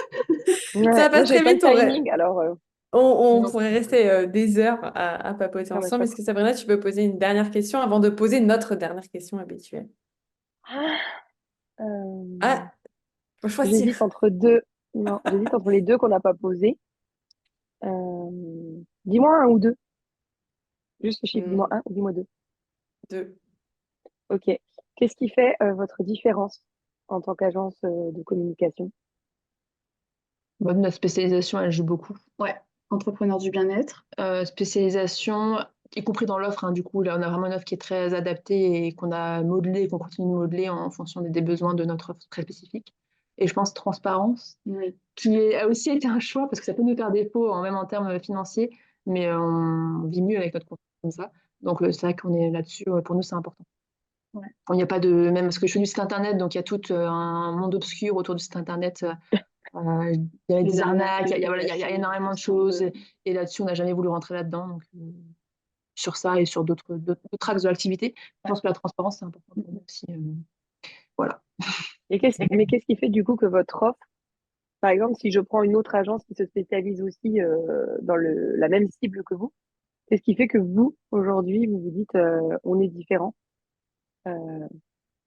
Ça Ouais, moi, passe j'ai très pas le vite. timing, alors On Non. pourrait rester des heures à papoter ah, bah, ensemble. top. Est-ce que Sabrina, tu peux poser une dernière question avant de poser notre dernière question habituelle? Ah, euh, Ah, faut choisir. j'hésite entre deux. Non, j'hésite entre les deux qu'on n'a pas posés. Dis-moi un ou deux. Juste le chiffre, dis-moi Hmm, un ou dis-moi deux. deux. Ok. Qu'est-ce qui fait votre différence en tant qu'agence de communication? Bah, notre spécialisation, elle joue beaucoup. Ouais, entrepreneur du bien-être. Spécialisation, y compris dans l'offre, hein, du coup, là, on a vraiment une offre qui est très adaptée et qu'on a modelée et qu'on continue de modeler en fonction des besoins de notre offre très spécifique. Et je pense transparence, Ouais. a aussi été un choix parce que ça peut nous faire défaut, même en termes financiers, mais on vit mieux avec notre contenu comme ça. Donc, c'est vrai qu'on est là-dessus, pour nous, c'est important. Ouais. Il n'y a pas même parce que je fais du site internet, donc il y a tout un monde obscur autour du site internet. Il y a Les des arnaques, arnaques, les voilà, il y a phishing, énormément de c'est un peu- choses. Et là-dessus, on n'a jamais voulu rentrer là-dedans. Donc, sur ça et sur d'autres axes de l'activité, je pense que la transparence, c'est important pour nous aussi. Voilà. Et mais qu'est-ce qui fait du coup que votre offre, par exemple, si je prends une autre agence qui se spécialise aussi dans la même cible que vous, qu'est-ce qui fait que vous, aujourd'hui, vous vous dites on est différent? Je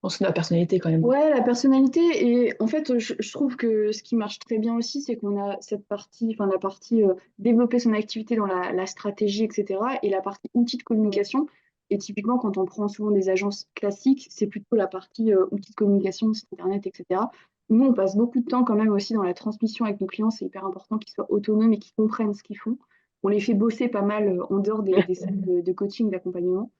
pense que la personnalité, quand même. Ouais, la personnalité. Et en fait, je trouve que ce qui marche très bien aussi, c'est qu'on a cette partie, enfin la partie développer son activité dans la stratégie, etc. Et la partie outils de communication. Et typiquement, quand on prend souvent des agences classiques, c'est plutôt la partie outils de communication, site internet, etc. Nous, on passe beaucoup de temps quand même aussi dans la transmission avec nos clients. C'est hyper important qu'ils soient autonomes et qu'ils comprennent ce qu'ils font. On les fait bosser pas mal en dehors des salles de coaching, d'accompagnement.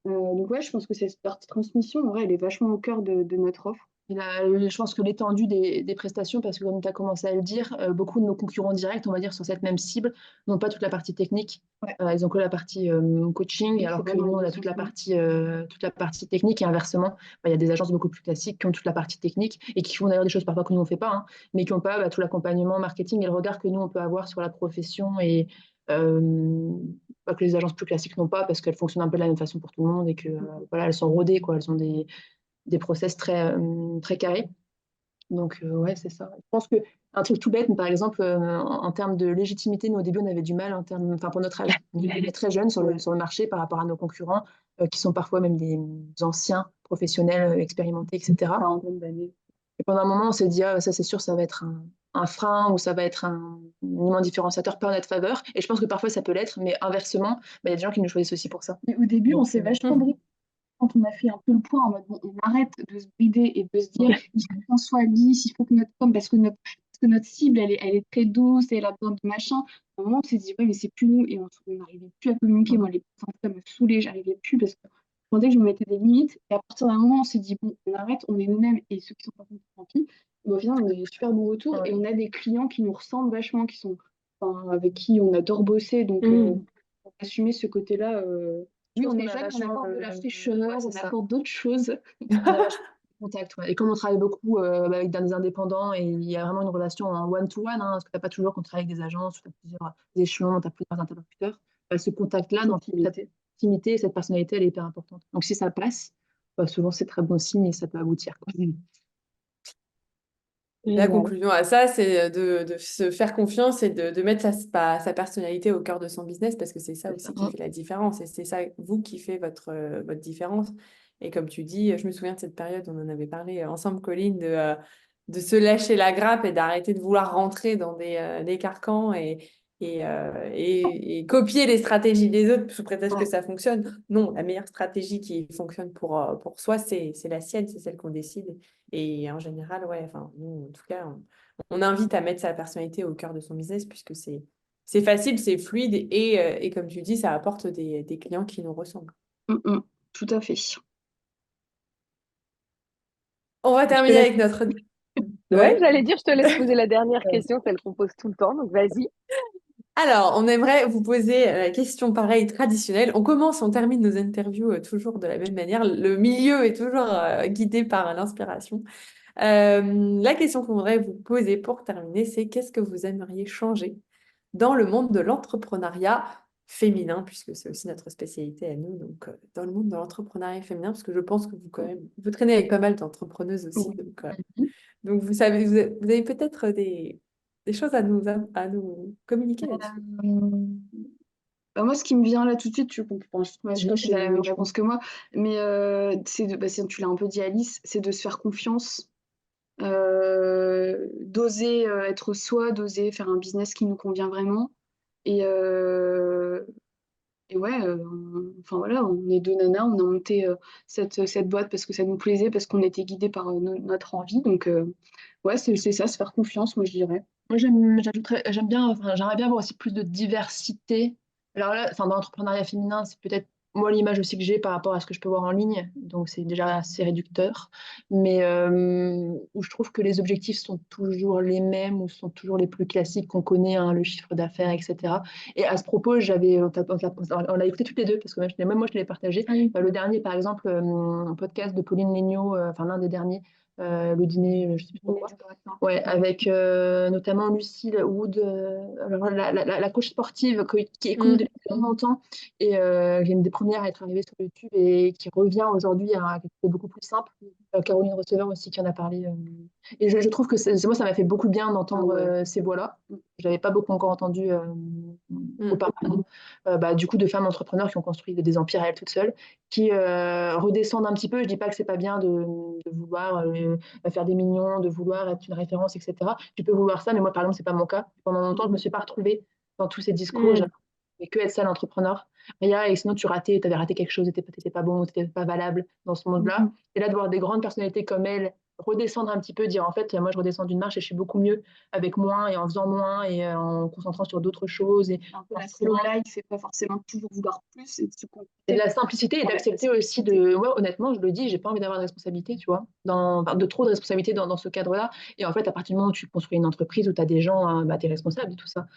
Donc ouais, je pense que cette partie transmission, en vrai, elle est vachement au cœur de notre offre. Je pense que l'étendue des prestations, parce que comme tu as commencé à le dire, beaucoup de nos concurrents directs, on va dire, sur cette même cible, n'ont pas toute la partie technique. Ouais. Ils ont que la partie coaching, Oui, alors c'est que vraiment nous, on les a deux sens. toute la partie technique. Et inversement, bah, il y a des agences beaucoup plus classiques qui ont toute la partie technique et qui font d'ailleurs des choses parfois que nous, on ne fait pas, hein, mais qui n'ont pas tout l'accompagnement marketing et le regard que nous, on peut avoir sur la profession et que les agences plus classiques n'ont pas parce qu'elles fonctionnent un peu de la même façon pour tout le monde et que voilà, elles sont rodées, quoi. Elles ont des process très carrés. Donc, ouais, c'est ça. Je pense qu'un truc tout bête, mais par exemple, en termes de légitimité, nous, au début, on avait du mal en termes, enfin, pour notre âge. On était très jeunes sur le marché par rapport à nos concurrents, qui sont parfois même des anciens professionnels expérimentés, etc. Quarantaine d'années. Et pendant un moment, on s'est dit, ah, ça, c'est sûr, ça va être un frein ou ça va être un élément différenciateur pas en notre faveur. Et je pense que parfois, ça peut l'être, mais inversement, bah, il y a des gens qui nous choisissent aussi pour ça. Et au début, on Donc, s'est vachement bridé quand on a fait un peu le point en mode bon, on arrête de se brider et de se dire il faut qu'on soit lisse, il faut que notre com, parce que notre cible, elle est très douce et elle a besoin de machin. À un moment, on s'est dit ouais, mais c'est plus nous et on n'arrivait plus à communiquer. Moi, les en tout cas, me saoulaient, j'arrivais plus parce que je que je me mettais des limites. Et à partir d'un moment, on s'est dit, bon, on arrête, on est nous-mêmes et ceux qui sont pas contents, tant pis. Mais au final, on a des super bons retours et Ouais. on a des clients qui nous ressemblent vachement, enfin, avec qui on adore bosser. Donc, pour assumer ce côté-là, Je oui, pense on qu'on est a jeunes, on vachement, apporte de la ouais, fraîcheur, c'est on ça. apporte d'autres choses. On a vachement de contact, ouais. Et comme on travaille beaucoup avec des indépendants et il y a vraiment une relation en one-to-one, hein, parce que tu n'as pas toujours quand tu travailles avec des agences, tu as plusieurs échelons, tu as plusieurs interlocuteurs. Ce contact-là, Cette dans cette intimité. intimité, cette personnalité, elle est hyper importante. Donc si ça passe, souvent c'est très bon signe et ça peut aboutir, quoi. La Génial. conclusion à ça, c'est de se faire confiance et de mettre sa personnalité au cœur de son business parce que c'est ça C'est ça. aussi qui fait la différence et c'est ça, vous, qui fait votre différence. Et comme tu dis, je me souviens de cette période, on en avait parlé ensemble, Colline, de se lâcher la grappe et d'arrêter de vouloir rentrer dans des carcans et copier les stratégies des autres sous prétexte que Ouais. ça fonctionne. Non, la meilleure stratégie qui fonctionne pour soi, c'est la sienne, c'est celle qu'on décide. Et en général, ouais, enfin, nous, en tout cas, on invite à mettre sa personnalité au cœur de son business puisque c'est facile, c'est fluide et comme tu dis, ça apporte des clients qui nous ressemblent. Tout à fait. On va Je te terminer laisse. avec notre... Ouais, Ouais. j'allais dire, je te laisse poser la dernière question, celle qu'on pose tout le temps. Donc, vas-y. Alors, on aimerait vous poser la question pareille traditionnelle. On commence, on termine nos interviews toujours de la même manière. Le milieu est toujours guidé par l'inspiration. La question qu'on voudrait vous poser pour terminer, c'est qu'est-ce que vous aimeriez changer dans le monde de l'entrepreneuriat féminin, puisque c'est aussi notre spécialité à nous, donc dans le monde de l'entrepreneuriat féminin, parce que je pense que vous quand même, vous traînez avec pas mal d'entrepreneuses aussi, donc vous savez, vous avez peut-être des choses à nous communiquer là-dessus. Moi, ce qui me vient là tout de suite, tu comprends, je sais pas si tu as la même Je réponse que moi, mais tu l'as un peu dit Alice, c'est de se faire confiance, d'oser être soi, d'oser faire un business qui nous convient vraiment. Et, euh, et ouais, enfin voilà, on est deux nanas, on a monté cette boîte parce que ça nous plaisait, parce qu'on était guidés par notre envie. Donc ouais, c'est ça, se faire confiance, moi je dirais. Moi, j'aime bien, enfin, j'aimerais bien avoir aussi plus de diversité. Alors là, enfin, dans l'entrepreneuriat féminin, c'est peut-être moi l'image aussi que j'ai par rapport à ce que je peux voir en ligne, donc c'est déjà assez réducteur. Mais où je trouve que les objectifs sont toujours les mêmes ou sont toujours les plus classiques qu'on connaît, hein, le chiffre d'affaires, etc. Et à ce propos, on l'a écouté toutes les deux parce que même moi je l'ai partagé. Le dernier, par exemple, un podcast de Pauline Legnaud, enfin l'un des derniers. Le dîner, je sais plus trop quoi. Ouais, avec notamment Lucille Wood, alors la coach sportive qui est connue Mm. depuis longtemps et qui est une des premières à être arrivée sur YouTube et qui revient aujourd'hui à quelque chose de beaucoup plus simple. Caroline Receveur aussi qui en a parlé. Et je trouve que moi, ça m'a fait beaucoup de bien d'entendre ces voix-là. Je n'avais pas beaucoup encore entendu Mm. auparavant. Du coup, de femmes entrepreneurs qui ont construit des empires à elles toutes seules, qui redescendent un petit peu. Je dis pas que c'est pas bien de vouloir faire des millions, de vouloir être une référence, etc. Tu peux vouloir ça, mais moi, par exemple, c'est pas mon cas. Pendant longtemps, je me suis pas retrouvée dans tous ces discours. Mm. Mais que être seul entrepreneur. Et sinon, tu avais raté quelque chose, t'étais pas bon, t'étais pas valable dans ce monde-là. Et là, de voir des grandes personnalités comme elle redescendre un petit peu, dire en fait, moi, je redescends d'une marche et je suis beaucoup mieux avec moins et en faisant moins et en me concentrant sur d'autres choses. Et Un peu la slow life, c'est pas forcément toujours vouloir plus et de se et de contenter. la simplicité et Ouais, d'accepter aussi de. Moi, honnêtement, je le dis, j'ai pas envie d'avoir de responsabilité, tu vois, de trop de responsabilité dans ce cadre-là. Et en fait, à partir du moment où tu construis une entreprise où tu as des gens, hein, tu es responsable de tout ça.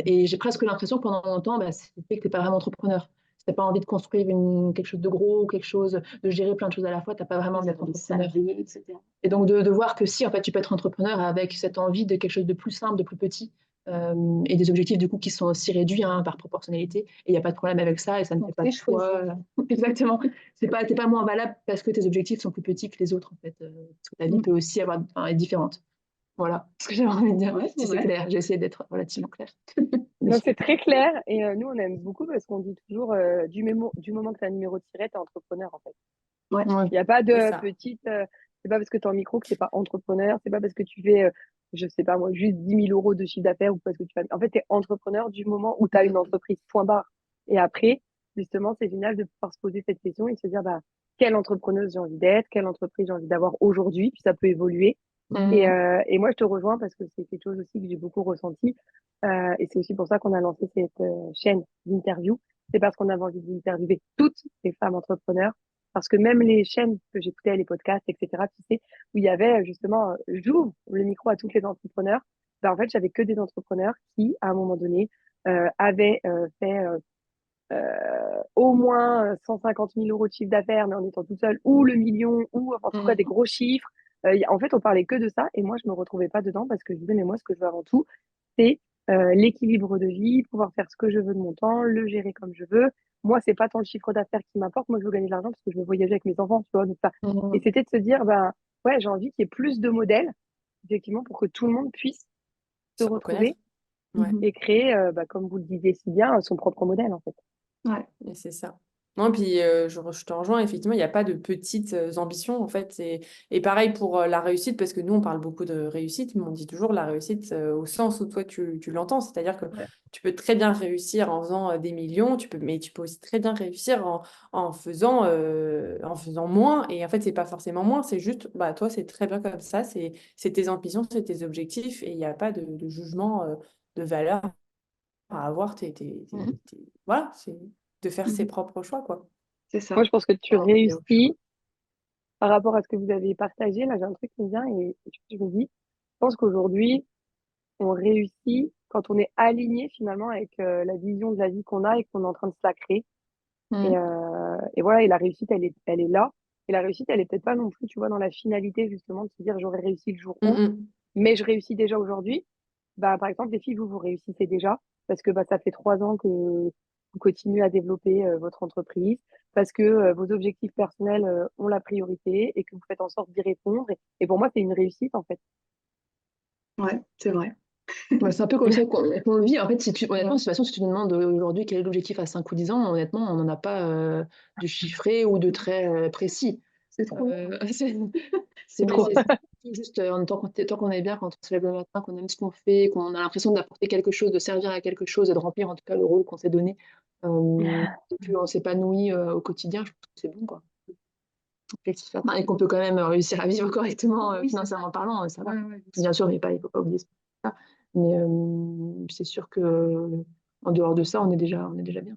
Et j'ai presque l'impression que pendant longtemps, c'était que tu n'es pas vraiment entrepreneur. Si tu n'as pas envie de construire quelque chose de gros ou quelque chose, de gérer plein de choses à la fois, tu n'as pas vraiment envie d'être entrepreneur. Etc. Et donc de voir que si, en fait, tu peux être entrepreneur avec cette envie de quelque chose de plus simple, de plus petit, et des objectifs du coup qui sont aussi réduits hein, par proportionnalité. Et il n'y a pas de problème avec ça et ça ne fait pas de choix. Exactement. T'es pas moins valable parce que tes objectifs sont plus petits que les autres en fait. Parce que ta vie peut aussi être différente. Voilà ce que j'avais envie de dire. Ouais, Si c'est c'est vrai. clair, j'ai essayé d'être relativement clair. Non, c'est très clair. Et nous, on aime beaucoup parce qu'on dit toujours du moment que tu as un numéro de siret, tu es entrepreneur en fait. Ouais. Ouais. Il n'y a pas C'est de ça. petite. C'est pas parce que tu es en micro que tu n'es pas entrepreneur. C'est pas parce que tu fais, je sais pas moi, juste 10 000 € de chiffre d'affaires ou parce que tu fais. En fait, tu es entrepreneur du moment où tu as une entreprise, point barre. Et après, justement, c'est génial de pouvoir se poser cette question et de se dire, bah, quelle entrepreneuse j'ai envie d'être, quelle entreprise j'ai envie d'avoir aujourd'hui, puis ça peut évoluer. Et moi, je te rejoins parce que c'est quelque chose aussi que j'ai beaucoup ressenti. Et c'est aussi pour ça qu'on a lancé cette chaîne d'interview. c'est parce qu'on avait envie d'interviewer toutes les femmes entrepreneurs. Parce que même les chaînes que j'écoutais, les podcasts, etc., tu sais, où il y avait justement, j'ouvre le micro à toutes les entrepreneurs, ben, en fait, j'avais que des entrepreneurs qui, à un moment donné, avaient fait au moins 150 000 euros de chiffre d'affaires, mais en étant toute seule, ou le million, ou enfin, en tout cas des gros chiffres. En fait, on parlait que de ça, et moi, je me retrouvais pas dedans parce que je disais, mais moi, ce que je veux avant tout, c'est l'équilibre de vie, pouvoir faire ce que je veux de mon temps, le gérer comme je veux. Moi, c'est pas tant le chiffre d'affaires qui m'importe. Moi, je veux gagner de l'argent parce que je veux voyager avec mes enfants, tu vois. Donc, ça. Et c'était de se dire, ben, ouais, j'ai envie qu'il y ait plus de modèles, effectivement, pour que tout le monde puisse se Se reconnaître. retrouver Ouais. et créer, comme vous le disiez si bien, son propre modèle, en fait. Ouais. Et c'est ça. Non, puis je te rejoins, effectivement, il n'y a pas de petites ambitions, en fait. Et pareil pour la réussite, parce que nous, on parle beaucoup de réussite, mais on dit toujours la réussite au sens où toi, tu l'entends. C'est-à-dire que Ouais. tu peux très bien réussir en faisant des millions, mais tu peux aussi très bien réussir en faisant moins. Et en fait, c'est pas forcément moins, c'est juste, bah, toi, c'est très bien comme ça, c'est tes ambitions, c'est tes objectifs, et il n'y a pas de jugement de valeur à avoir. Voilà, c'est de faire ses propres choix, quoi. C'est ça. Moi, je pense que tu Et autre chose. réussis par rapport à ce que vous avez partagé. Là, j'ai un truc qui me vient et je me dis, je pense qu'aujourd'hui, on réussit quand on est aligné finalement avec la vision de la vie qu'on a et qu'on est en train de se la créer. Et voilà, et la réussite, elle est là. Et la réussite, elle est peut-être pas non plus, tu vois, dans la finalité justement de se dire j'aurais réussi le jour où, mais je réussis déjà aujourd'hui. Bah, par exemple, les filles, vous réussissez déjà parce que bah, ça fait 3 ans que vous continuez à développer votre entreprise, parce que vos objectifs personnels ont la priorité et que vous faites en sorte d'y répondre. Et pour moi, c'est une réussite en fait. Ouais, c'est vrai. Ouais, c'est un peu comme ça qu'on le vit. En fait, honnêtement, de toute façon, si tu nous demandes aujourd'hui quel est l'objectif à 5 ou 10 ans, honnêtement, on n'en a pas de chiffré ou de très précis. C'est trop. C'est trop. juste tant qu'on est bien, quand on se lève le matin, qu'on aime ce qu'on fait, qu'on a l'impression d'apporter quelque chose, de servir à quelque chose et de remplir en tout cas le rôle qu'on s'est donné, et qu'on s'épanouit au quotidien, je pense que c'est bon, quoi. Et qu'on peut quand même réussir à vivre correctement Oui, financièrement parlant, ça va. Ouais. Bien sûr, il ne faut pas oublier ça. Mais c'est sûr que en dehors de ça, on est déjà bien.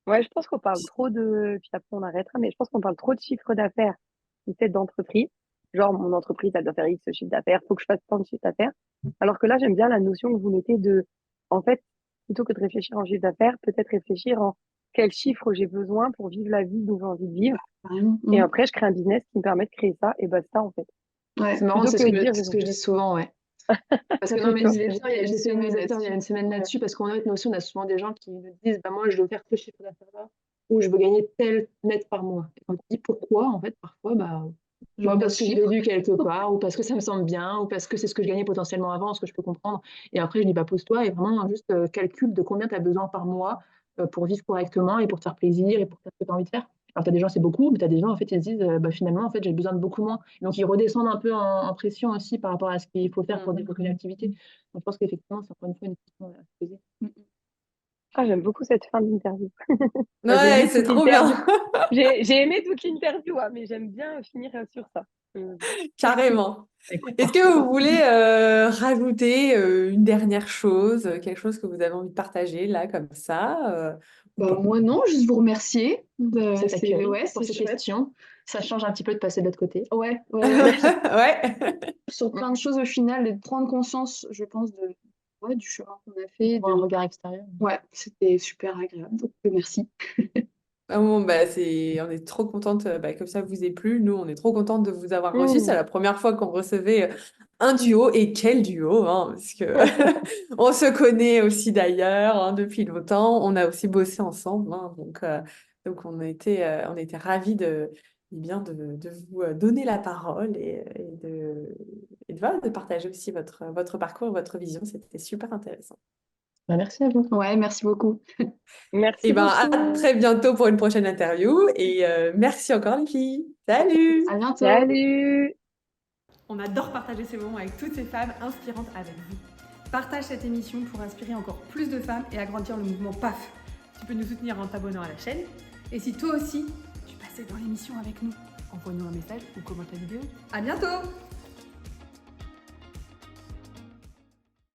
Ouais, je pense qu'on parle trop de, puis après on arrêtera, mais je pense qu'on parle trop de chiffre d'affaires, peut-être d'entreprise. Genre, mon entreprise, elle doit faire X chiffre d'affaires, faut que je fasse tant de chiffre d'affaires. Alors que là, j'aime bien la notion que vous mettez de, en fait, plutôt que de réfléchir en chiffre d'affaires, peut-être réfléchir en quel chiffre j'ai besoin pour vivre la vie dont j'ai envie de vivre. Carrément. Et après, je crée un business qui me permet de créer ça, et bah, ça, en fait. Ouais. C'est marrant, Plutôt c'est que de dire, ce que je dis souvent, ouais. Parce que Ça non, fait mais quoi? j'étais une newsletter il y a une semaine là-dessus, parce qu'on a une notion, on a souvent des gens qui nous disent bah, moi, je veux faire ce chiffre d'affaires-là, ou je veux gagner tel net par mois. Et quand on dit pourquoi, en fait, parfois, bah, parce que je l'ai lu quelque part, ou parce que ça me semble bien, ou parce que c'est ce que je gagnais potentiellement avant, ce que je peux comprendre. Et après, je dis bah, pose-toi et vraiment juste calcule de combien tu as besoin par mois pour vivre correctement et pour te faire plaisir et pour faire ce que tu as envie de faire. Alors, tu as des gens, c'est beaucoup, mais tu as des gens, en fait, ils se disent bah, finalement, en fait, j'ai besoin de beaucoup moins. Donc, ils redescendent un peu en pression aussi par rapport à ce qu'il faut faire pour développer une activité. Donc, je pense qu'effectivement, c'est encore une fois une question à se poser. Ah, j'aime beaucoup cette fin d'interview. J'ai Ouais, aimé c'est toute trop l'interview. bien. J'ai aimé toute l'interview, hein, mais j'aime bien finir sur ça. Carrément. Écoute, Est-ce que vous voulez rajouter une dernière chose, quelque chose que vous avez envie de partager là, comme ça, ou Bah, pas? moi, non, juste vous remercier. cet accueil, Ouais, pour c'est ces chouette. questions. Ça change un petit peu de passer de l'autre côté. Ouais. Ouais. Sur plein de choses au final et de prendre conscience, je pense, du chemin qu'on a fait. Pour un regard extérieur. Ouais, c'était super agréable. Donc, merci. Ah bon, bah, on est trop contente bah, que ça vous ait plu. Nous, on est trop contente de vous avoir reçu. C'est Mmh. la première fois qu'on recevait un duo. Et quel duo, hein, parce que on se connaît aussi d'ailleurs hein, depuis longtemps. On a aussi bossé ensemble. Hein, donc on était ravis de vous donner la parole voilà, de partager aussi votre parcours, votre vision. C'était super intéressant. Bah, merci à vous. Ouais, merci beaucoup. Merci Et ben, à beaucoup. très bientôt pour une prochaine interview. Et merci encore, les filles. Salut! À bientôt. Salut! On adore partager ces moments avec toutes ces femmes inspirantes avec vous. Partage cette émission pour inspirer encore plus de femmes et agrandir le mouvement PAF. Tu peux nous soutenir en t'abonnant à la chaîne. Et si toi aussi, tu passais dans l'émission avec nous, envoie-nous un message ou commente la vidéo. À bientôt!